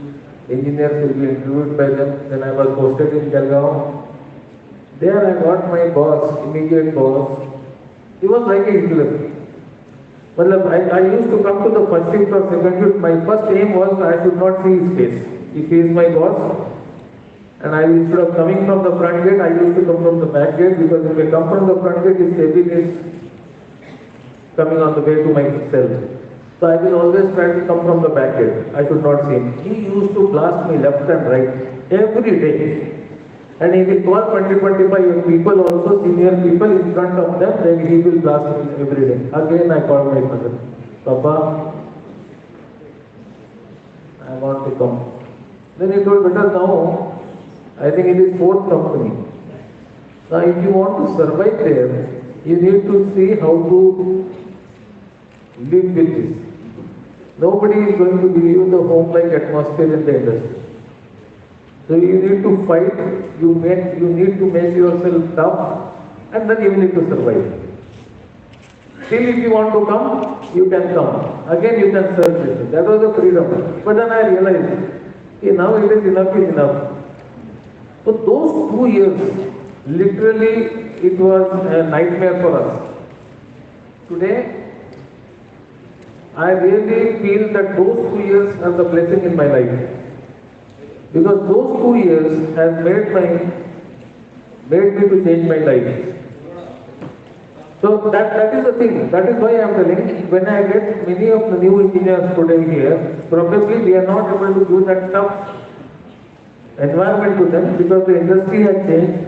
engineers will be interviewed by them. Then I was posted in Jalgaon. There I got my boss, immediate boss. He was like a Hitler. Well, I used to come to the first shift or second shift. My first aim was I should not see his face. If he is my boss, and I instead of coming from the front gate, I used to come from the back gate, because if I come from the front gate, his cabin is coming on the way to my cell. So I will always try to come from the back gate. I should not see him. He used to blast me left and right every day. And he will call 20-25 people, also senior people in front of them, then he will blast me every day. Again I called my mother. Papa, I want to come. Then he told, better now, I think it is fourth company. Now if you want to survive there, you need to see how to live with this. Nobody is going to give you the home-like atmosphere in the industry. So you need to fight, you need to make yourself tough, and then you need to survive. Still if you want to come, you can come. Again you can search it. That was the freedom. But then I realized, now it is enough. So those 2 years, literally it was a nightmare for us. Today, I really feel that those 2 years are the blessing in my life. Because those 2 years has made me to change my life. So that is the thing. That is why I am telling, when I get many of the new engineers today here, probably we are not able to do that tough environment to them, because the industry has changed.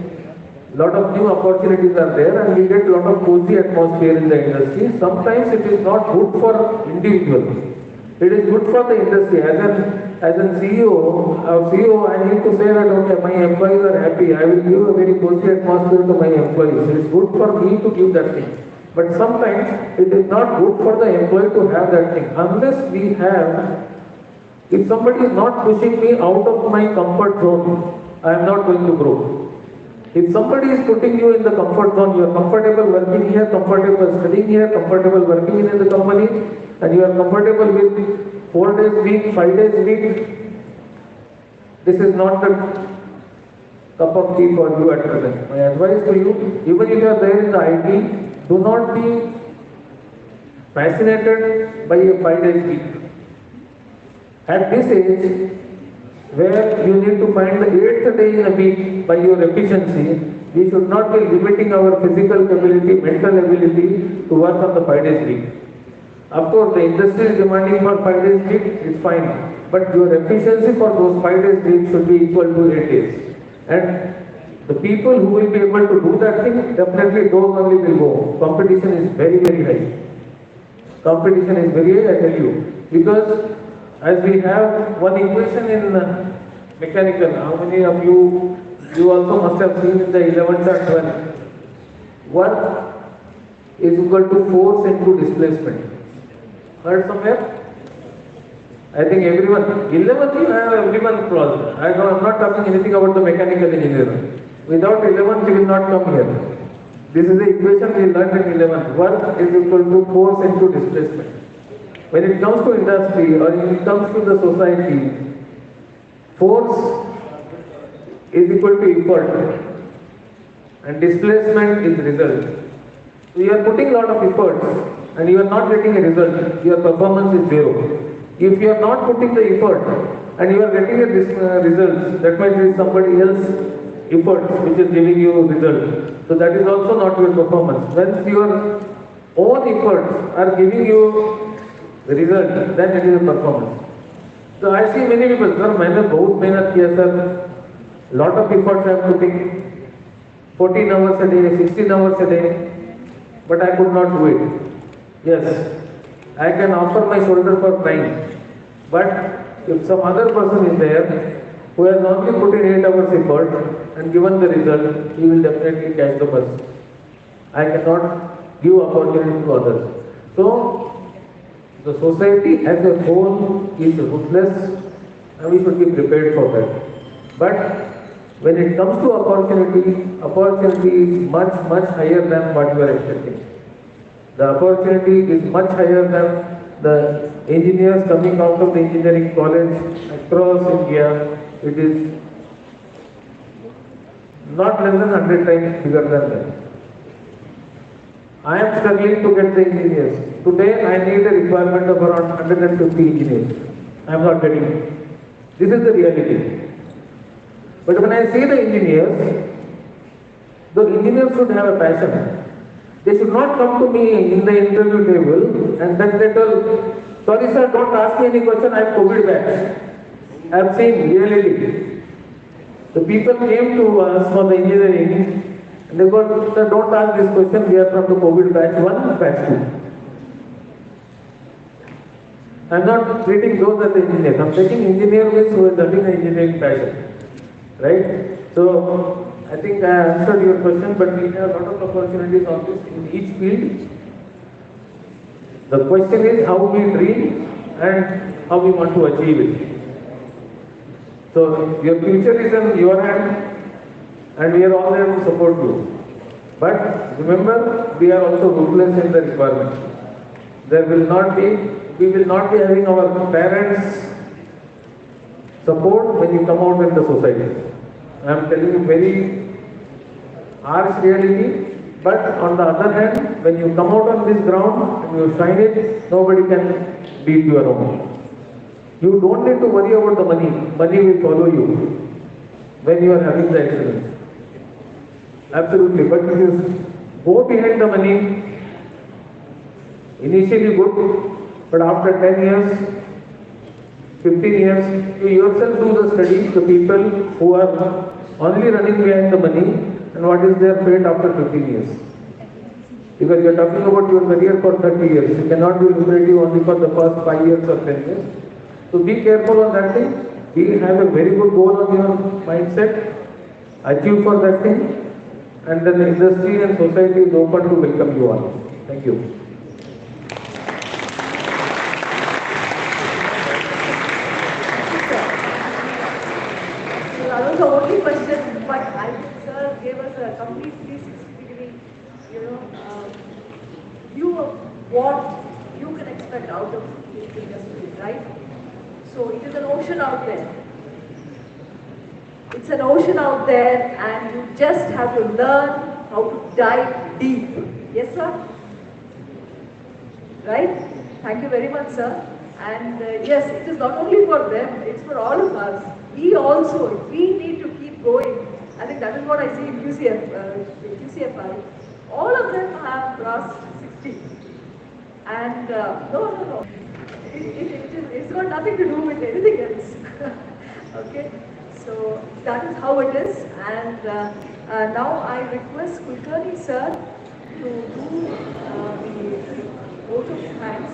Lot of new opportunities are there, and we get a lot of cozy atmosphere in the industry. Sometimes it is not good for individuals. It is good for the industry. As a CEO, I need to say that, okay, my employees are happy. I will give a very cozy atmosphere to my employees. It is good for me to give that thing. But sometimes it is not good for the employee to have that thing. If somebody is not pushing me out of my comfort zone, I am not going to grow. If somebody is putting you in the comfort zone, you are comfortable working here, comfortable studying here, comfortable working in the company, and you are comfortable with 4 days a week, 5 days a week, this is not the cup of tea for you at present. My advice to you, even if you are there in the IT, do not be fascinated by a 5 days week. At this age, where you need to find the 8th day in a week by your efficiency, we should not be limiting our physical ability, mental ability to work on the 5 days week. Of course, the industry is demanding for 5 days week, it's fine. But your efficiency for those 5 days week should be equal to 8 days. And the people who will be able to do that thing, definitely those only will go. Competition is very, very high. Competition is very high, I tell you. Because as we have one equation in mechanical, how many of you also must have seen in the 11th or 12th? Work is equal to force into displacement. Heard somewhere? I think everyone, 11th you have everyone crossed. I'm not talking anything about the mechanical engineer. Without 11th you will not come here. This is the equation we learned in 11th. Work is equal to force into displacement. When it comes to industry or when it comes to the society, force is equal to effort and displacement is result. So you are putting a lot of efforts and you are not getting a result, your performance is zero. If you are not putting the effort and you are getting a result, that might be somebody else's effort which is giving you result. So that is also not your performance. When your own efforts are giving you the result, then it is a performance. So I see many people, sir, मैंने बहुत मेहनत किया sir, lot of efforts I am putting, 14 hours a day, 16 hours a day, but I could not do it. Yes, I can offer my shoulder for crying, but if some other person is there who has only put in 8 hours effort and given the result, he will definitely catch the bus. I cannot give opportunity to others. So the society as a whole is ruthless and we should be prepared for that. But when it comes to opportunity is much higher than what you are expecting. The opportunity is much higher than the engineers coming out of the engineering college across India. It is not less than 100 times bigger than that. I am struggling to get the engineers. Today I need a requirement of around 150 engineers. I am not getting it. This is the reality. But when I see the engineers should have a passion. They should not come to me in the interview table and then they tell, sorry sir, don't ask me any question, I am COVID batch. I have seen reality. The people came to us for the engineering and they got, sir, don't ask this question, we are from the COVID batch 1 and batch 2. I am not treating those as engineers. I am taking engineers who are having an engineering passion. Right? So, I think I answered your question, but we have a lot of opportunities on this in each field. The question is how we dream and how we want to achieve it. So, your future is in your hand and we are all there to support you. But remember, we are also ruthless in the requirement. We will not be having our parents' support when you come out in the society. I am telling you very harsh reality, but on the other hand, when you come out on this ground and you shine it, nobody can beat you around. You don't need to worry about the money. Money will follow you when you are having the excellence. Absolutely. But if you go behind the money, initially good, but after 10 years, 15 years, you yourself do the study, the people who are only running behind the money and what is their fate after 15 years. Because you are talking about your career for 30 years. You cannot be lucrative only for the first 5 years or 10 years. So be careful on that thing. Be have a very good goal on your mindset. Achieve for that thing. And then the industry and society is open to welcome you all. Thank you. That was the only question, but I think sir gave us a complete 360-degree, view of what you can expect out of this industry, right? So it is an ocean out there. It's an ocean out there, and you just have to learn how to dive deep. Yes, sir? Right? Thank you very much, sir. And yes, it is not only for them, it's for all of us. We need to keep going. I think that is what I see in QCFI. All of them have crossed 60. And no. It's got nothing to do with anything else. Okay? So that is how it is. And now I request Kulkarni sir to do the vote of thanks.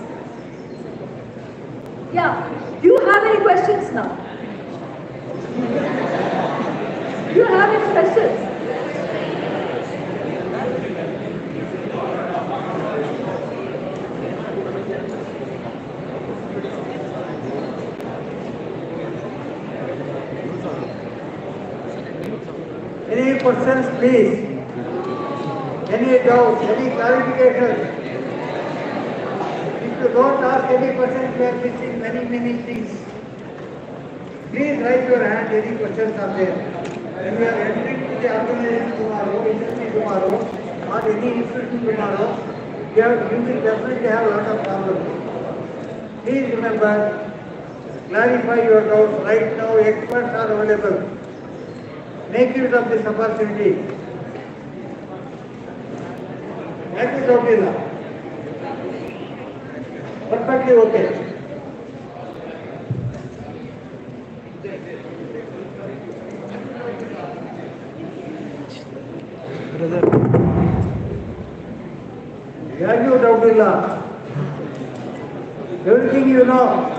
Yeah. Do you have any questions now? Do you have any questions? Any questions, please? Any doubts, any clarifications? If you don't ask any questions, we are missing many things. Please raise your hand, any questions are there. When we are entering to the organization tomorrow, industry tomorrow, or any institution tomorrow, you will definitely have a lot of problems. Please remember, clarify your doubts. Right now, experts are available. Make use of this opportunity. That is okay. Perfectly okay. Thank you, Dr. Everything you know.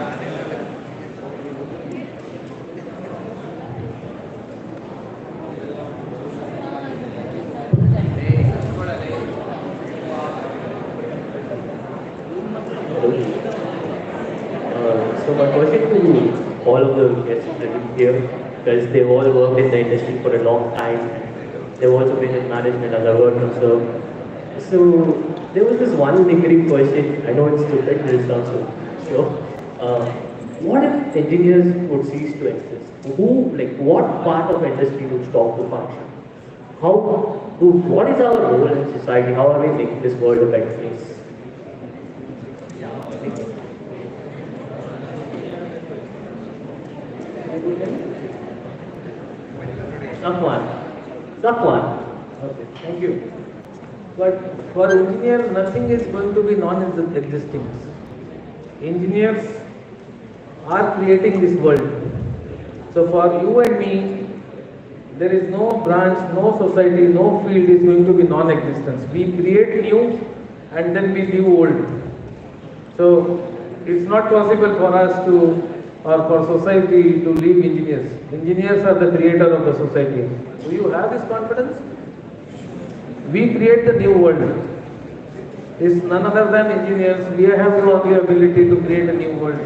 So my question to all of the guests present here, because they've all worked in the industry for a long time, they've also been in management as I've heard from sir. So there was this one lingering question, I know it's stupid, but it's also sure. What if engineers would cease to exist? What part of industry would stop to function? how, what is our role in society? How are we making this world a better place? Someone. Okay, thank you. But for engineer, nothing is going to be non-existing. Engineers are creating this world. So for you and me, there is no branch, no society, no field is going to be non-existence. We create new and then we leave old. So it's not possible for us to, or for society to leave engineers. Engineers are the creator of the society. Do you have this confidence? We create the new world. It's none other than engineers. We have the ability to create a new world.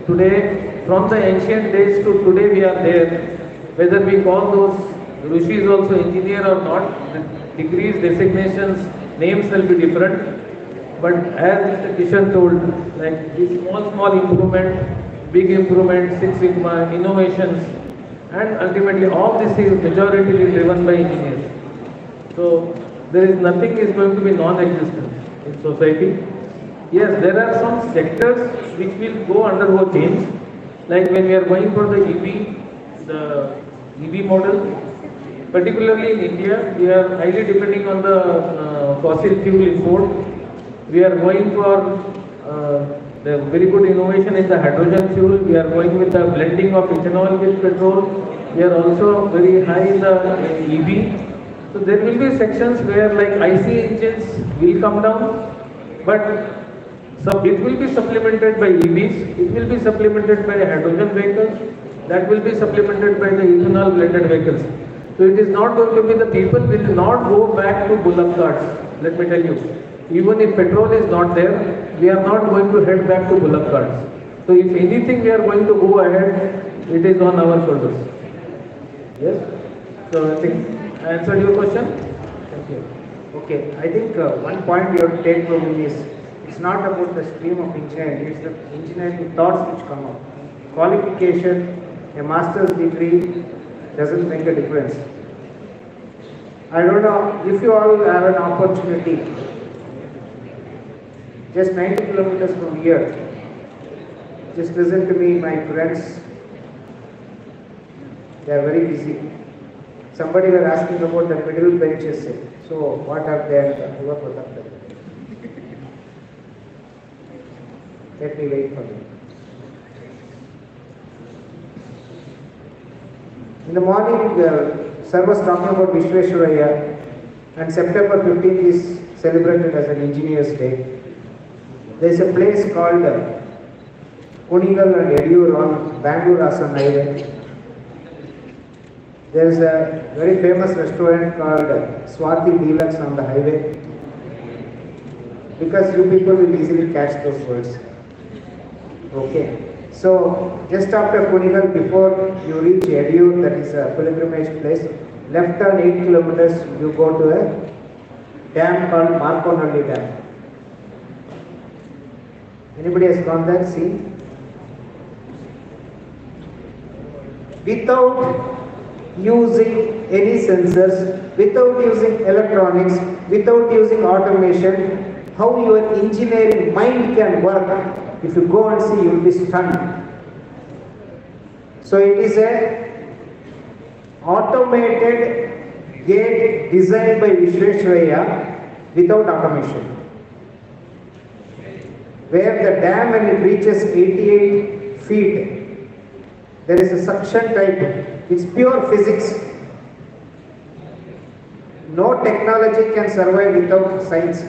Today, from the ancient days to today, we are there. Whether we call those rishis also engineer or not, the degrees, designations, names will be different. But as Mr. Kishan told, like this small improvement, big improvement, Six Sigma, innovations, and ultimately all this is majority driven by engineers. So there is nothing is going to be non-existent in society. Yes, there are some sectors which will go undergo change. Like when we are going for the EV model, particularly in India, we are highly depending on the fossil fuel import. We are going for the very good innovation in the hydrogen fuel. We are going with the blending of ethanol with petrol. We are also very high in the EV. So there will be sections where like IC engines will come down, but it will be supplemented by EVs, it will be supplemented by hydrogen vehicles, that will be supplemented by the ethanol blended vehicles. So it is not going to be the people will not go back to bullock carts, let me tell you. Even if petrol is not there, we are not going to head back to bullock carts. So if anything we are going to go ahead, it is on our shoulders. Yes? So I think I answered your question. Thank you. Okay, I think one point you have to take from me is it's not about the stream of engineering, it's the engineering thoughts which come up. Qualification, a master's degree doesn't make a difference. I don't know if you all have an opportunity, just 90 kilometers from here, just listen to me, my friends, they are very busy. Somebody were asking about the middle benches. So what are they? Let me wait for them. In the morning, sir was talking about Vishweshwaraya, and September 15th is celebrated as an Engineers Day. There is a place called Kunigal and Yediur on Bangalore Assam highway. There is a very famous restaurant called Swati Deluxe on the highway, because you people will easily catch those words. Okay. So just after Kunigal, before you reach Yediur, that is a pilgrimage place, left turn 8 kilometers, you go to a dam called Markonhalli Dam. Anybody has gone there? See? Without using any sensors, without using electronics, without using automation, how your engineering mind can work, if you go and see, you will be stunned. So it is a automated gate designed by Vishweshwaraya without automation. Where the dam, when it reaches 88 feet, there is a suction type. It's pure physics. No technology can survive without science.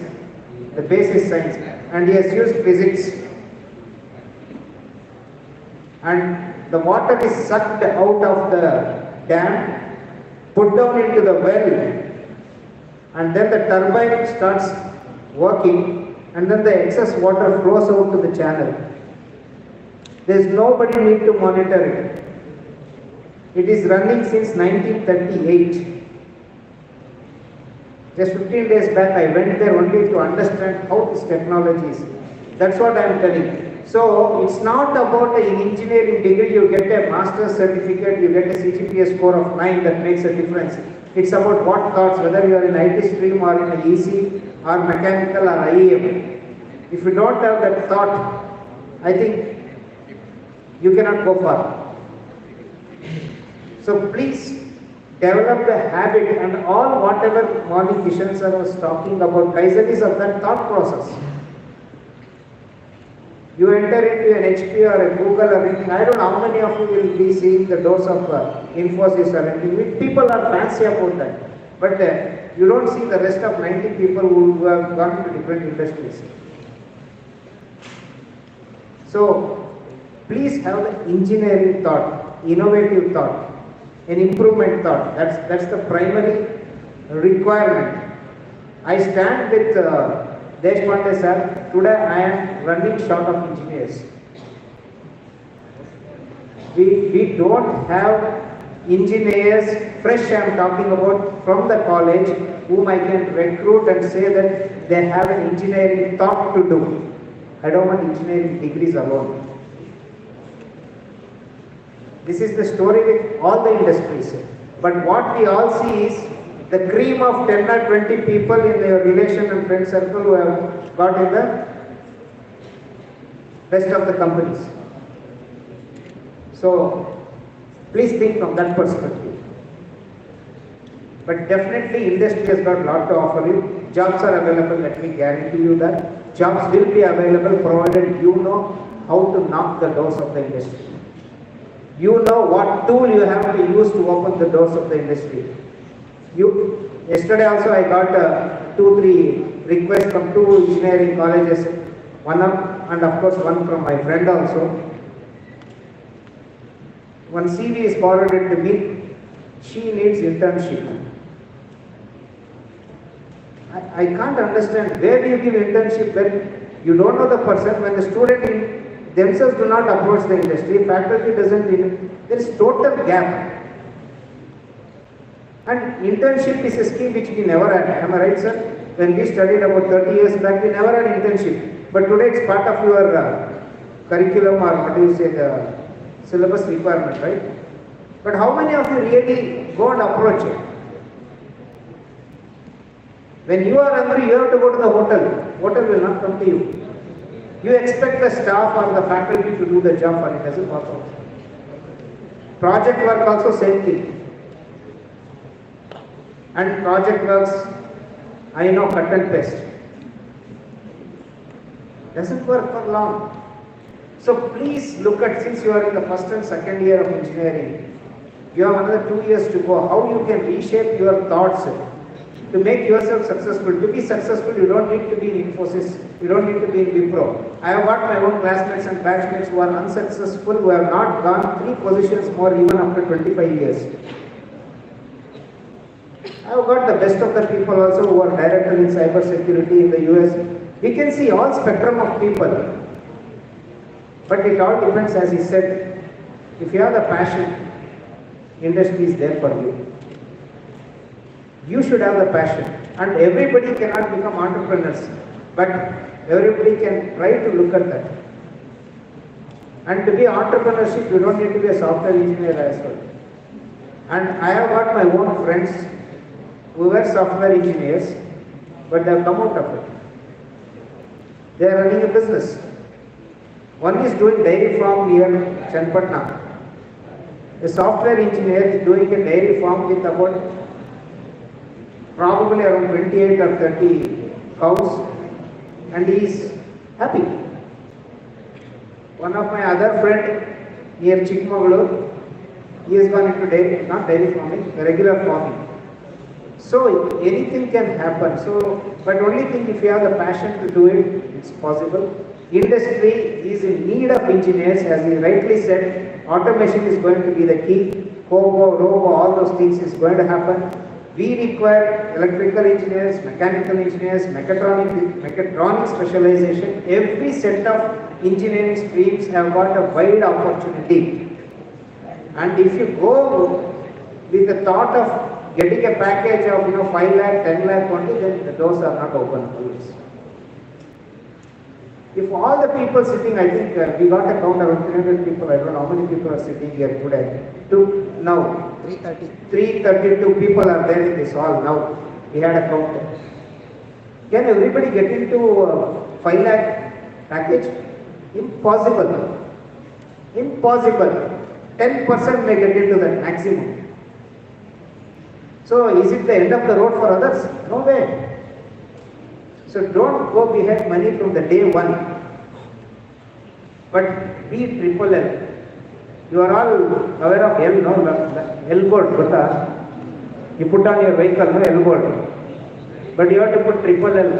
The base is science. And he has used physics. And the water is sucked out of the dam, put down into the well, and then the turbine starts working, and then the excess water flows out to the channel. There is nobody need to monitor it. It is running since 1938. Just 15 days back I went there only to understand how this technology is. That's what I am telling. So it's not about an engineering degree, you get a master's certificate, you get a CGPA score of 9, that makes a difference. It's about what thoughts, whether you are in IT stream or in EC or mechanical or IEM. If you don't have that thought, I think you cannot go far. So please develop the habit, and all whatever morning Kishan sir was talking about, Kaizen is of that thought process. You enter into an HP or a Google or anything, I don't know how many of you will be seeing the doors of Infosys or anything. People are fancy about that. But you don't see the rest of 90 people who have gone to different industries. So, please have the engineering thought, innovative thought, an improvement thought. That's the primary requirement. I stand with Deshpande sir. Today I am running short of engineers. We don't have engineers, fresh I am talking about, from the college, whom I can recruit and say that they have an engineering thought to do. I don't want engineering degrees alone. This is the story with all the industries. But what we all see is the cream of 10 or 20 people in their relation and friend circle who have got in the best of the companies. So, please think from that perspective. But definitely industry has got a lot to offer you. Jobs are available, let me guarantee you that. Jobs will be available provided you know how to knock the doors of the industry. You know what tool you have to use to open the doors of the industry. Yesterday also I got 2-3 requests from 2 engineering colleges, one and of course one from my friend also. One CV is forwarded to me, she needs internship. I can't understand, where do you give internship when you don't know the person, when the student themselves do not approach the industry, faculty doesn't need, there is total gap. And internship is a scheme which we never had, am I right sir? When we studied about 30 years back, we never had internship. But today it's part of your curriculum, or what do you say, the syllabus requirement, right? But how many of you really go and approach it? When you are hungry, you have to go to the hotel. Hotel will not come to you. You expect the staff or the faculty to do the job, and it doesn't work out. Project work also same thing. And project works, I know, cut and paste. Doesn't work for long. So please look at, since you are in the first and second year of engineering, you have another 2 years to go, how you can reshape your thoughts to make yourself successful. To be successful, you don't need to be in Infosys, you don't need to be in Wipro. I have got my own classmates and batchmates who are unsuccessful, who have not gone 3 positions more even after 25 years. I have got the best of the people also who are director in cyber security in the US. We can see all spectrum of people. But it all depends, as he said, if you have the passion, industry is there for you. You should have the passion. And everybody cannot become entrepreneurs. But everybody can try to look at that. And to be entrepreneurship, you don't need to be a software engineer as well. And I have got my own friends who were software engineers, but they have come out of it. They are running a business. One is doing dairy farm near Chenpatna. A software engineer is doing a dairy farm with about probably around 28 or 30 cows, and he is happy. One of my other friend near Chikmagalur, he has gone into dairy, not dairy farming, regular farming. So anything can happen. So, but only thing, if you have the passion to do it, it's possible. Industry is in need of engineers, as he rightly said. Automation is going to be the key. Cobo, robo, all those things is going to happen. We require electrical engineers, mechanical engineers, mechatronic specialization. Every set of engineering streams have got a wide opportunity. And if you go with the thought of getting a package of 5 lakh, 10 lakh only, then the doors are not open always. If all the people sitting, I think we got a count around 300 people, I don't know how many people are sitting here today. Now, 332 people are there in this hall now. We had a count. Can everybody get into 5 lakh package? Impossible. Impossible. 10% may get into that maximum. So is it the end of the road for others? No way. So don't go behind money from the day one. But be triple L. You are all aware of L, no? L board, you put on your vehicle, no L board. But you have to put triple L.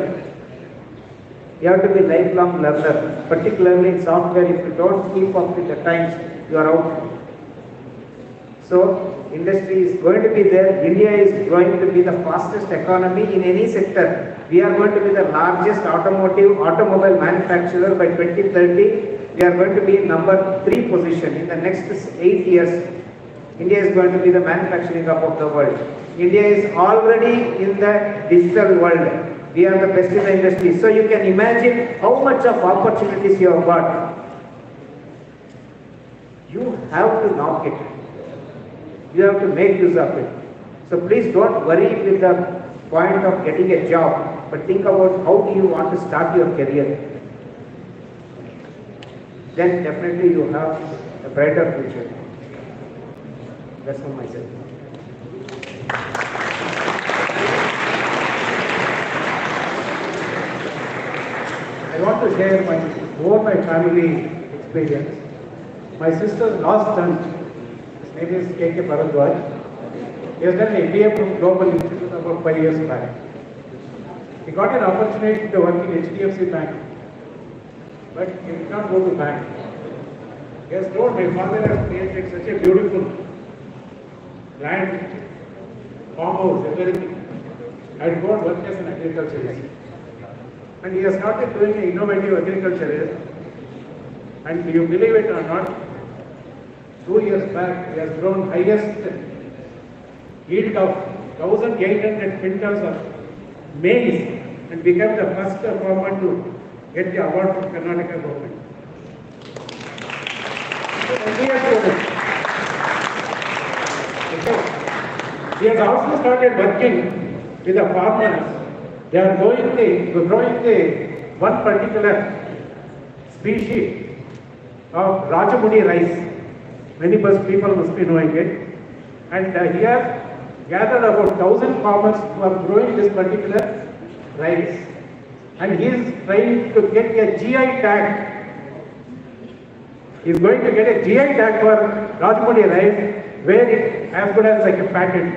You have to be lifelong learner. Particularly in software, if you don't keep up with the times, you are out. So industry is going to be there. India is going to be the fastest economy in any sector. We are going to be the largest automobile manufacturer by 2030. We are going to be in number 3 position. In the next 8 years, India is going to be the manufacturing hub of the world. India is already in the digital world. We are the best in the industry. So you can imagine how much of opportunities you have got. You have to knock it. You have to make use of it. So please don't worry with the point of getting a job, but think about how do you want to start your career. Then definitely you have a brighter future. That's from myself. I want to share my family experience. My sister's last son, his name is K.K. Bharadwaj. He has done an MBA from Global Institute about 5 years back. He got an opportunity to work in HDFC Bank, but he did not go to bank. He has told my father has created such a beautiful land, farmhouse, everything. I would go and work as an agriculturist. And he has started doing an innovative agriculture. And you believe it or not, 2 years back, he has grown highest yield of 1,800 quintals of maize and become the first farmer to get the award from Karnataka government. He has also started working with the farmers. They are growing the one particular species of Rajamuni rice. Many people must be knowing it. And he has gathered about 1,000 farmers who are growing this particular rice. And he is trying to get a GI tag. He is going to get a GI tag for Rajamuni rice, where it as good as like a patent.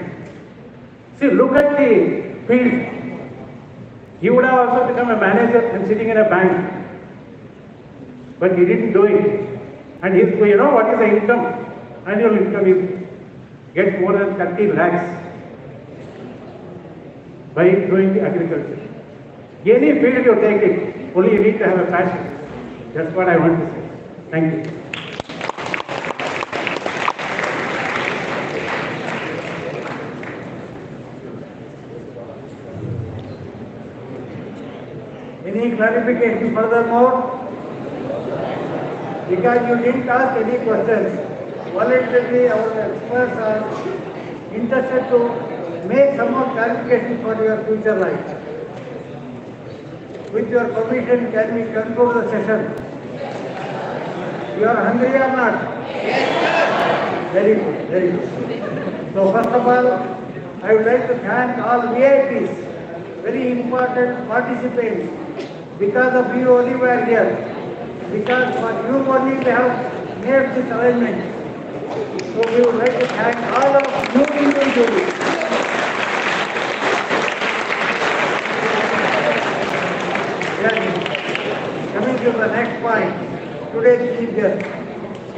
See, look at the field. He would have also become a manager and sitting in a bank. But he didn't do it. And you know what is the income? Annual income is get more than 30 lakhs by doing the agriculture. Any field you take it, only you need to have a passion. That's what I want to say. Thank you. Any clarification furthermore? Because you didn't ask any questions. Voluntarily, our experts are interested to make some more clarification for your future life. With your permission, can we conclude the session? You are hungry or not? Yes, sir. Very good, very good. So first of all, I would like to thank all VIPs, very important participants. Because of you only we are here. Because for you only we have made this arrangement. So we would like to thank all of you individually. Coming to the next point, today's chief guest,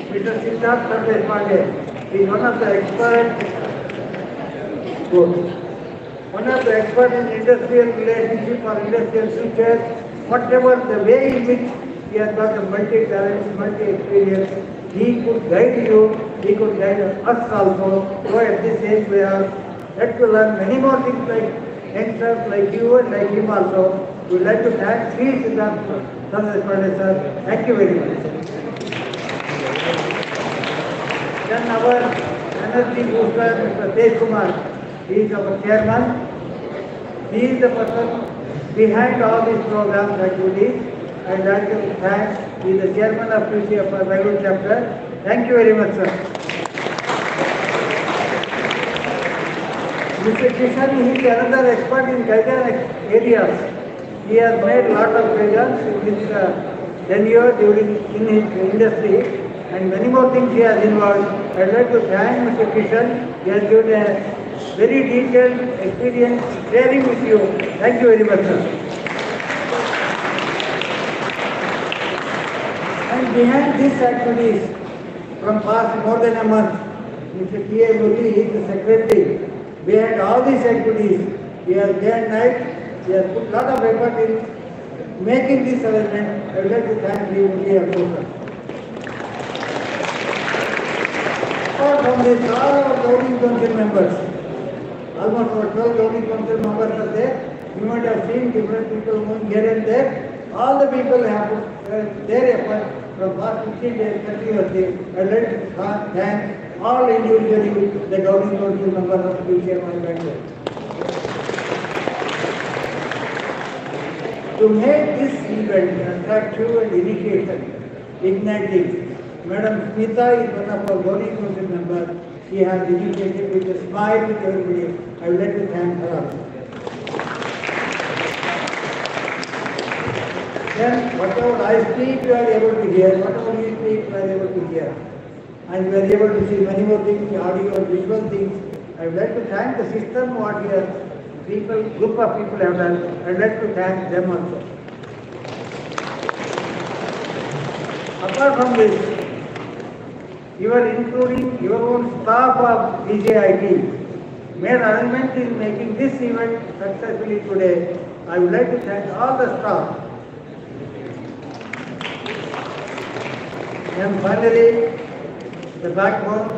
Mr. Siddharth Sandesh Pandey, is one of the experts in industrial relationship or industrial future. Whatever the way in which he has got a multi-talent, multi-experience, he could guide you, he could guide us also. So at this age we are yet to learn many more things like youngsters, like you and like him also. We would like to thank Sri Siddharth Sandhya sir. Thank you very much. Then our energy booster, Mr. Tej Kumar, he is our chairman. He is the person behind all these programs activities. I would like to thank, he is the chairman of QCFI Bangalore chapter. Thank you very much, sir. Mr. Kishan, he is another expert in Kaizen areas. He has made a lot of Kaizens in his tenure in his industry, and many more things he has involved. I would like to thank Mr. Kishan. He has given a very detailed experience sharing with you. Thank you very much, sir. And behind these activities, from past more than a month, Mr. T.A. Murli is the secretary. Behind all these activities, he has day and night, he has put a lot of effort in making this arrangement. I would like to thank T.A. Murli also, sir. Apart from this, all our governing council members, almost our 12 governing council members are there. You might have seen different people moving here and there. All the people have put their effort from past 15 days continuously. I would like to thank all individually the governing council members of QCFI Bangalore. To make this event attractive and initiative, igniting, Madam Smita is one of our governing council members. She has initiated with a smile with everybody. I would like to thank her also. Then whatever I speak, you are able to hear. Whatever you speak, you are able to hear. And we are able to see many more things, audio and visual things. I would like to thank the system what here, people, group of people have done. I would like to thank them also. Apart from this, you are including your own staff of DJIT, made arrangement in making this event successfully today. I would like to thank all the staff. And finally, the backbone,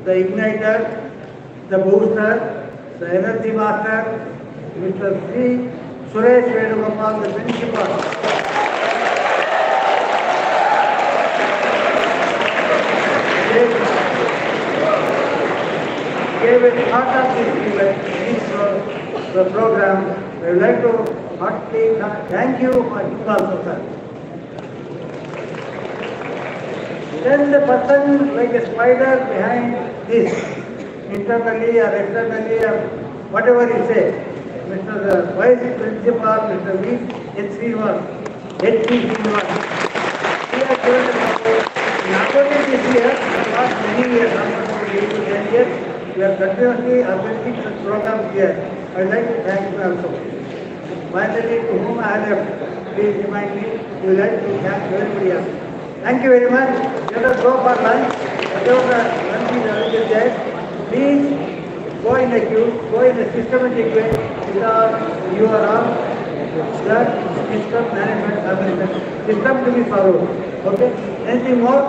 the igniter, the booster, the energy master, Mr. Sri Suresh Venugopal, the principal. Gave a part of this event, the program. I would like to heartily thank you for it also, sir. Then the person like a spider behind this, internally or externally or whatever you say, Mr. Vice Principal, Mr. H.C. Srinivas, he has given the support. Not only this year, last many years, almost 8 to 10 years, we are continuously organizing such programs here. I would like to thank you also. Finally, to whom I have please remind me, we would like to thank everybody else. Thank you very much. Let us go for lunch. Whatever the lunch is available there, please go in a queue, go in a systematic way because you are all the system management organization. System to be followed. Okay? Anything more?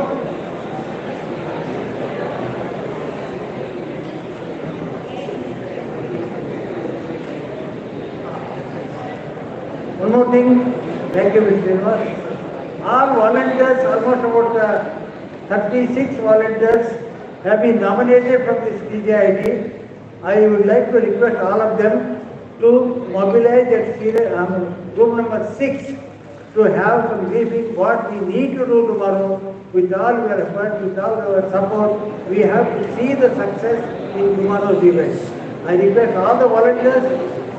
One more thing. Thank you, Mr. Srinivas. All volunteers, almost about 36 volunteers have been nominated from this DJIT. I would like to request all of them to mobilize at room number 6 to have some briefing what we need to do tomorrow with all your effort, with all our support. We have to see the success in tomorrow's event. I request all the volunteers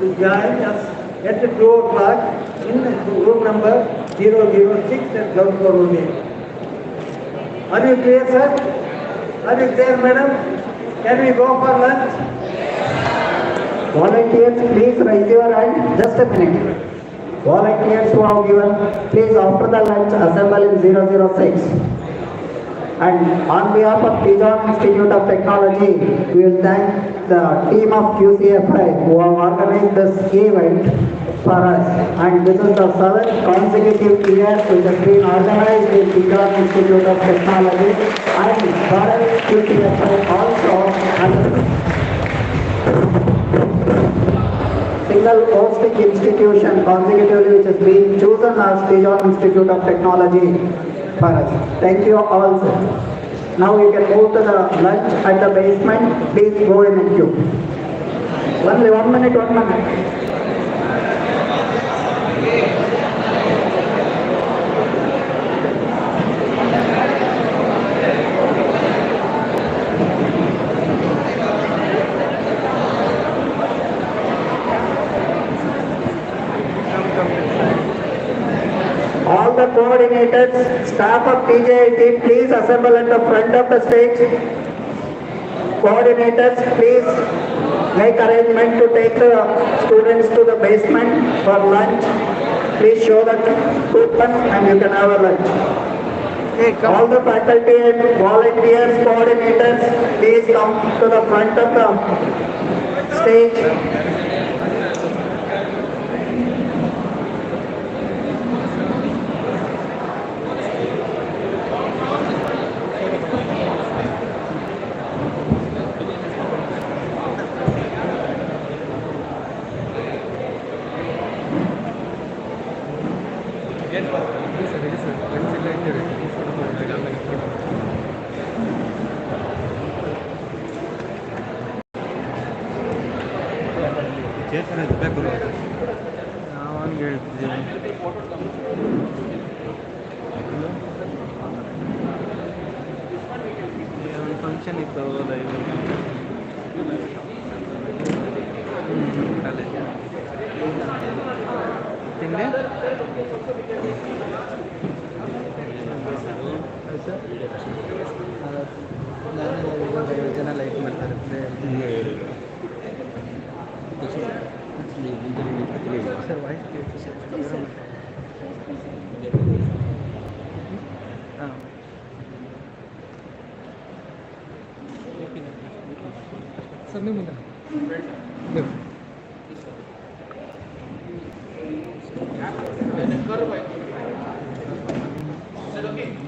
to join us at 2 o'clock in room number 006 at ground floor only. Are you clear, sir? Are you clear, madam? Can we go for lunch? Volunteers, please raise your hand. Just a minute. Volunteers who have given, please after the lunch assemble in 006. And on behalf of Kaizen Institute of Technology, we will thank the team of QCFI who have organized this event for us. And this is the 7th consecutive year it has been organized in Kaizen Institute of Technology. And for us, QCFI also single hosting institution consecutively which has been chosen as Dijon Institute of Technology for us. Thank you all, sir. Now you can move to the lunch at the basement. Please go in the queue. Only 1 minute, 1 minute. All the coordinators, staff of TJIT, please assemble at the front of the stage. Coordinators, please make arrangement to take the students to the basement for lunch. Please show the coupon and you can have a lunch. All the faculty and volunteers, coordinators, please come to the front of the stage. Function ಇತ್ತು ತಿಂಡೆ ಜನ like ಮಾಡ್ತಾರೆ sir voice ಹಾಂ sir ನೀವು ಮುಂದೆ ನೀವು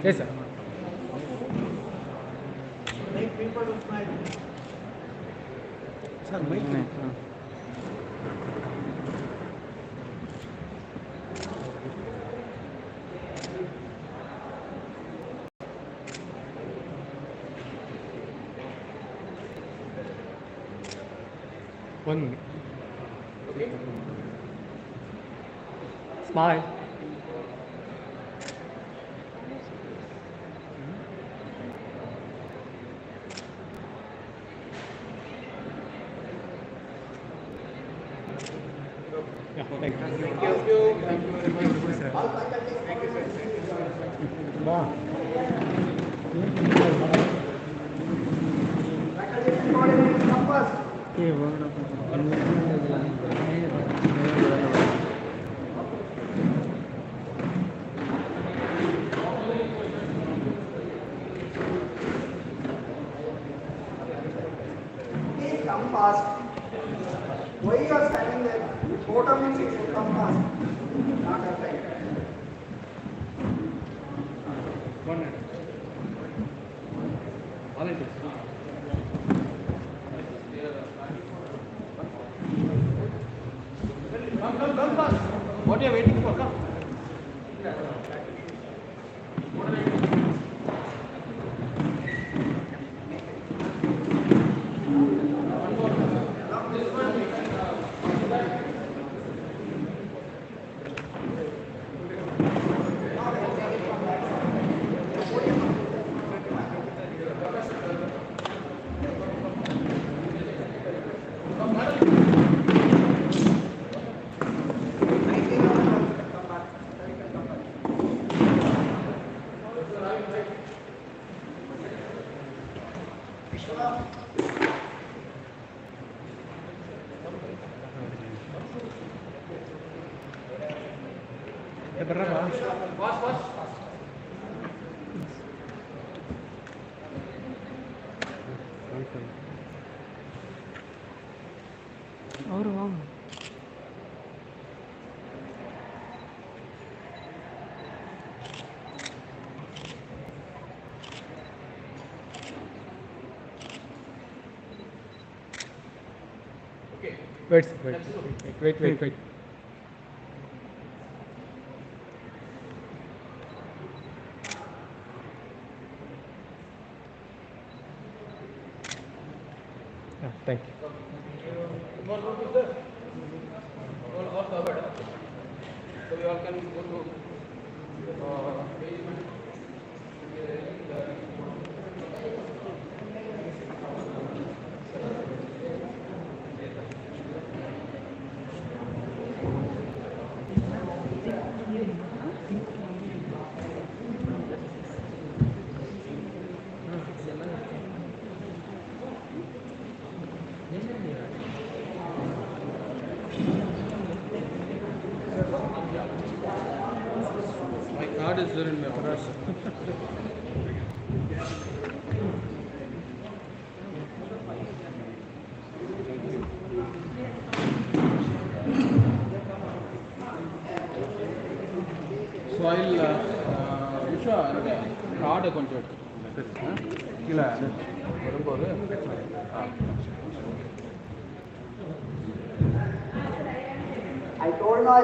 Yes, sir. Make people to smile. Sir, make it. One minute. Okay. Smile. Yeah, thank you. Thank you. Thank you very much, sir. Thank you, sir. Come first. Please come fast. Why you are standing there? Photo means you should come fast. Not outside. One minute. Volunteers. Come fast. What are you waiting for? Come. Okay. Wait, wait. Thank you. All covered. So we all can go to my card is there in my office. So I'll Vishwa card கொஞ்சம் கீழே வரும்போது I told her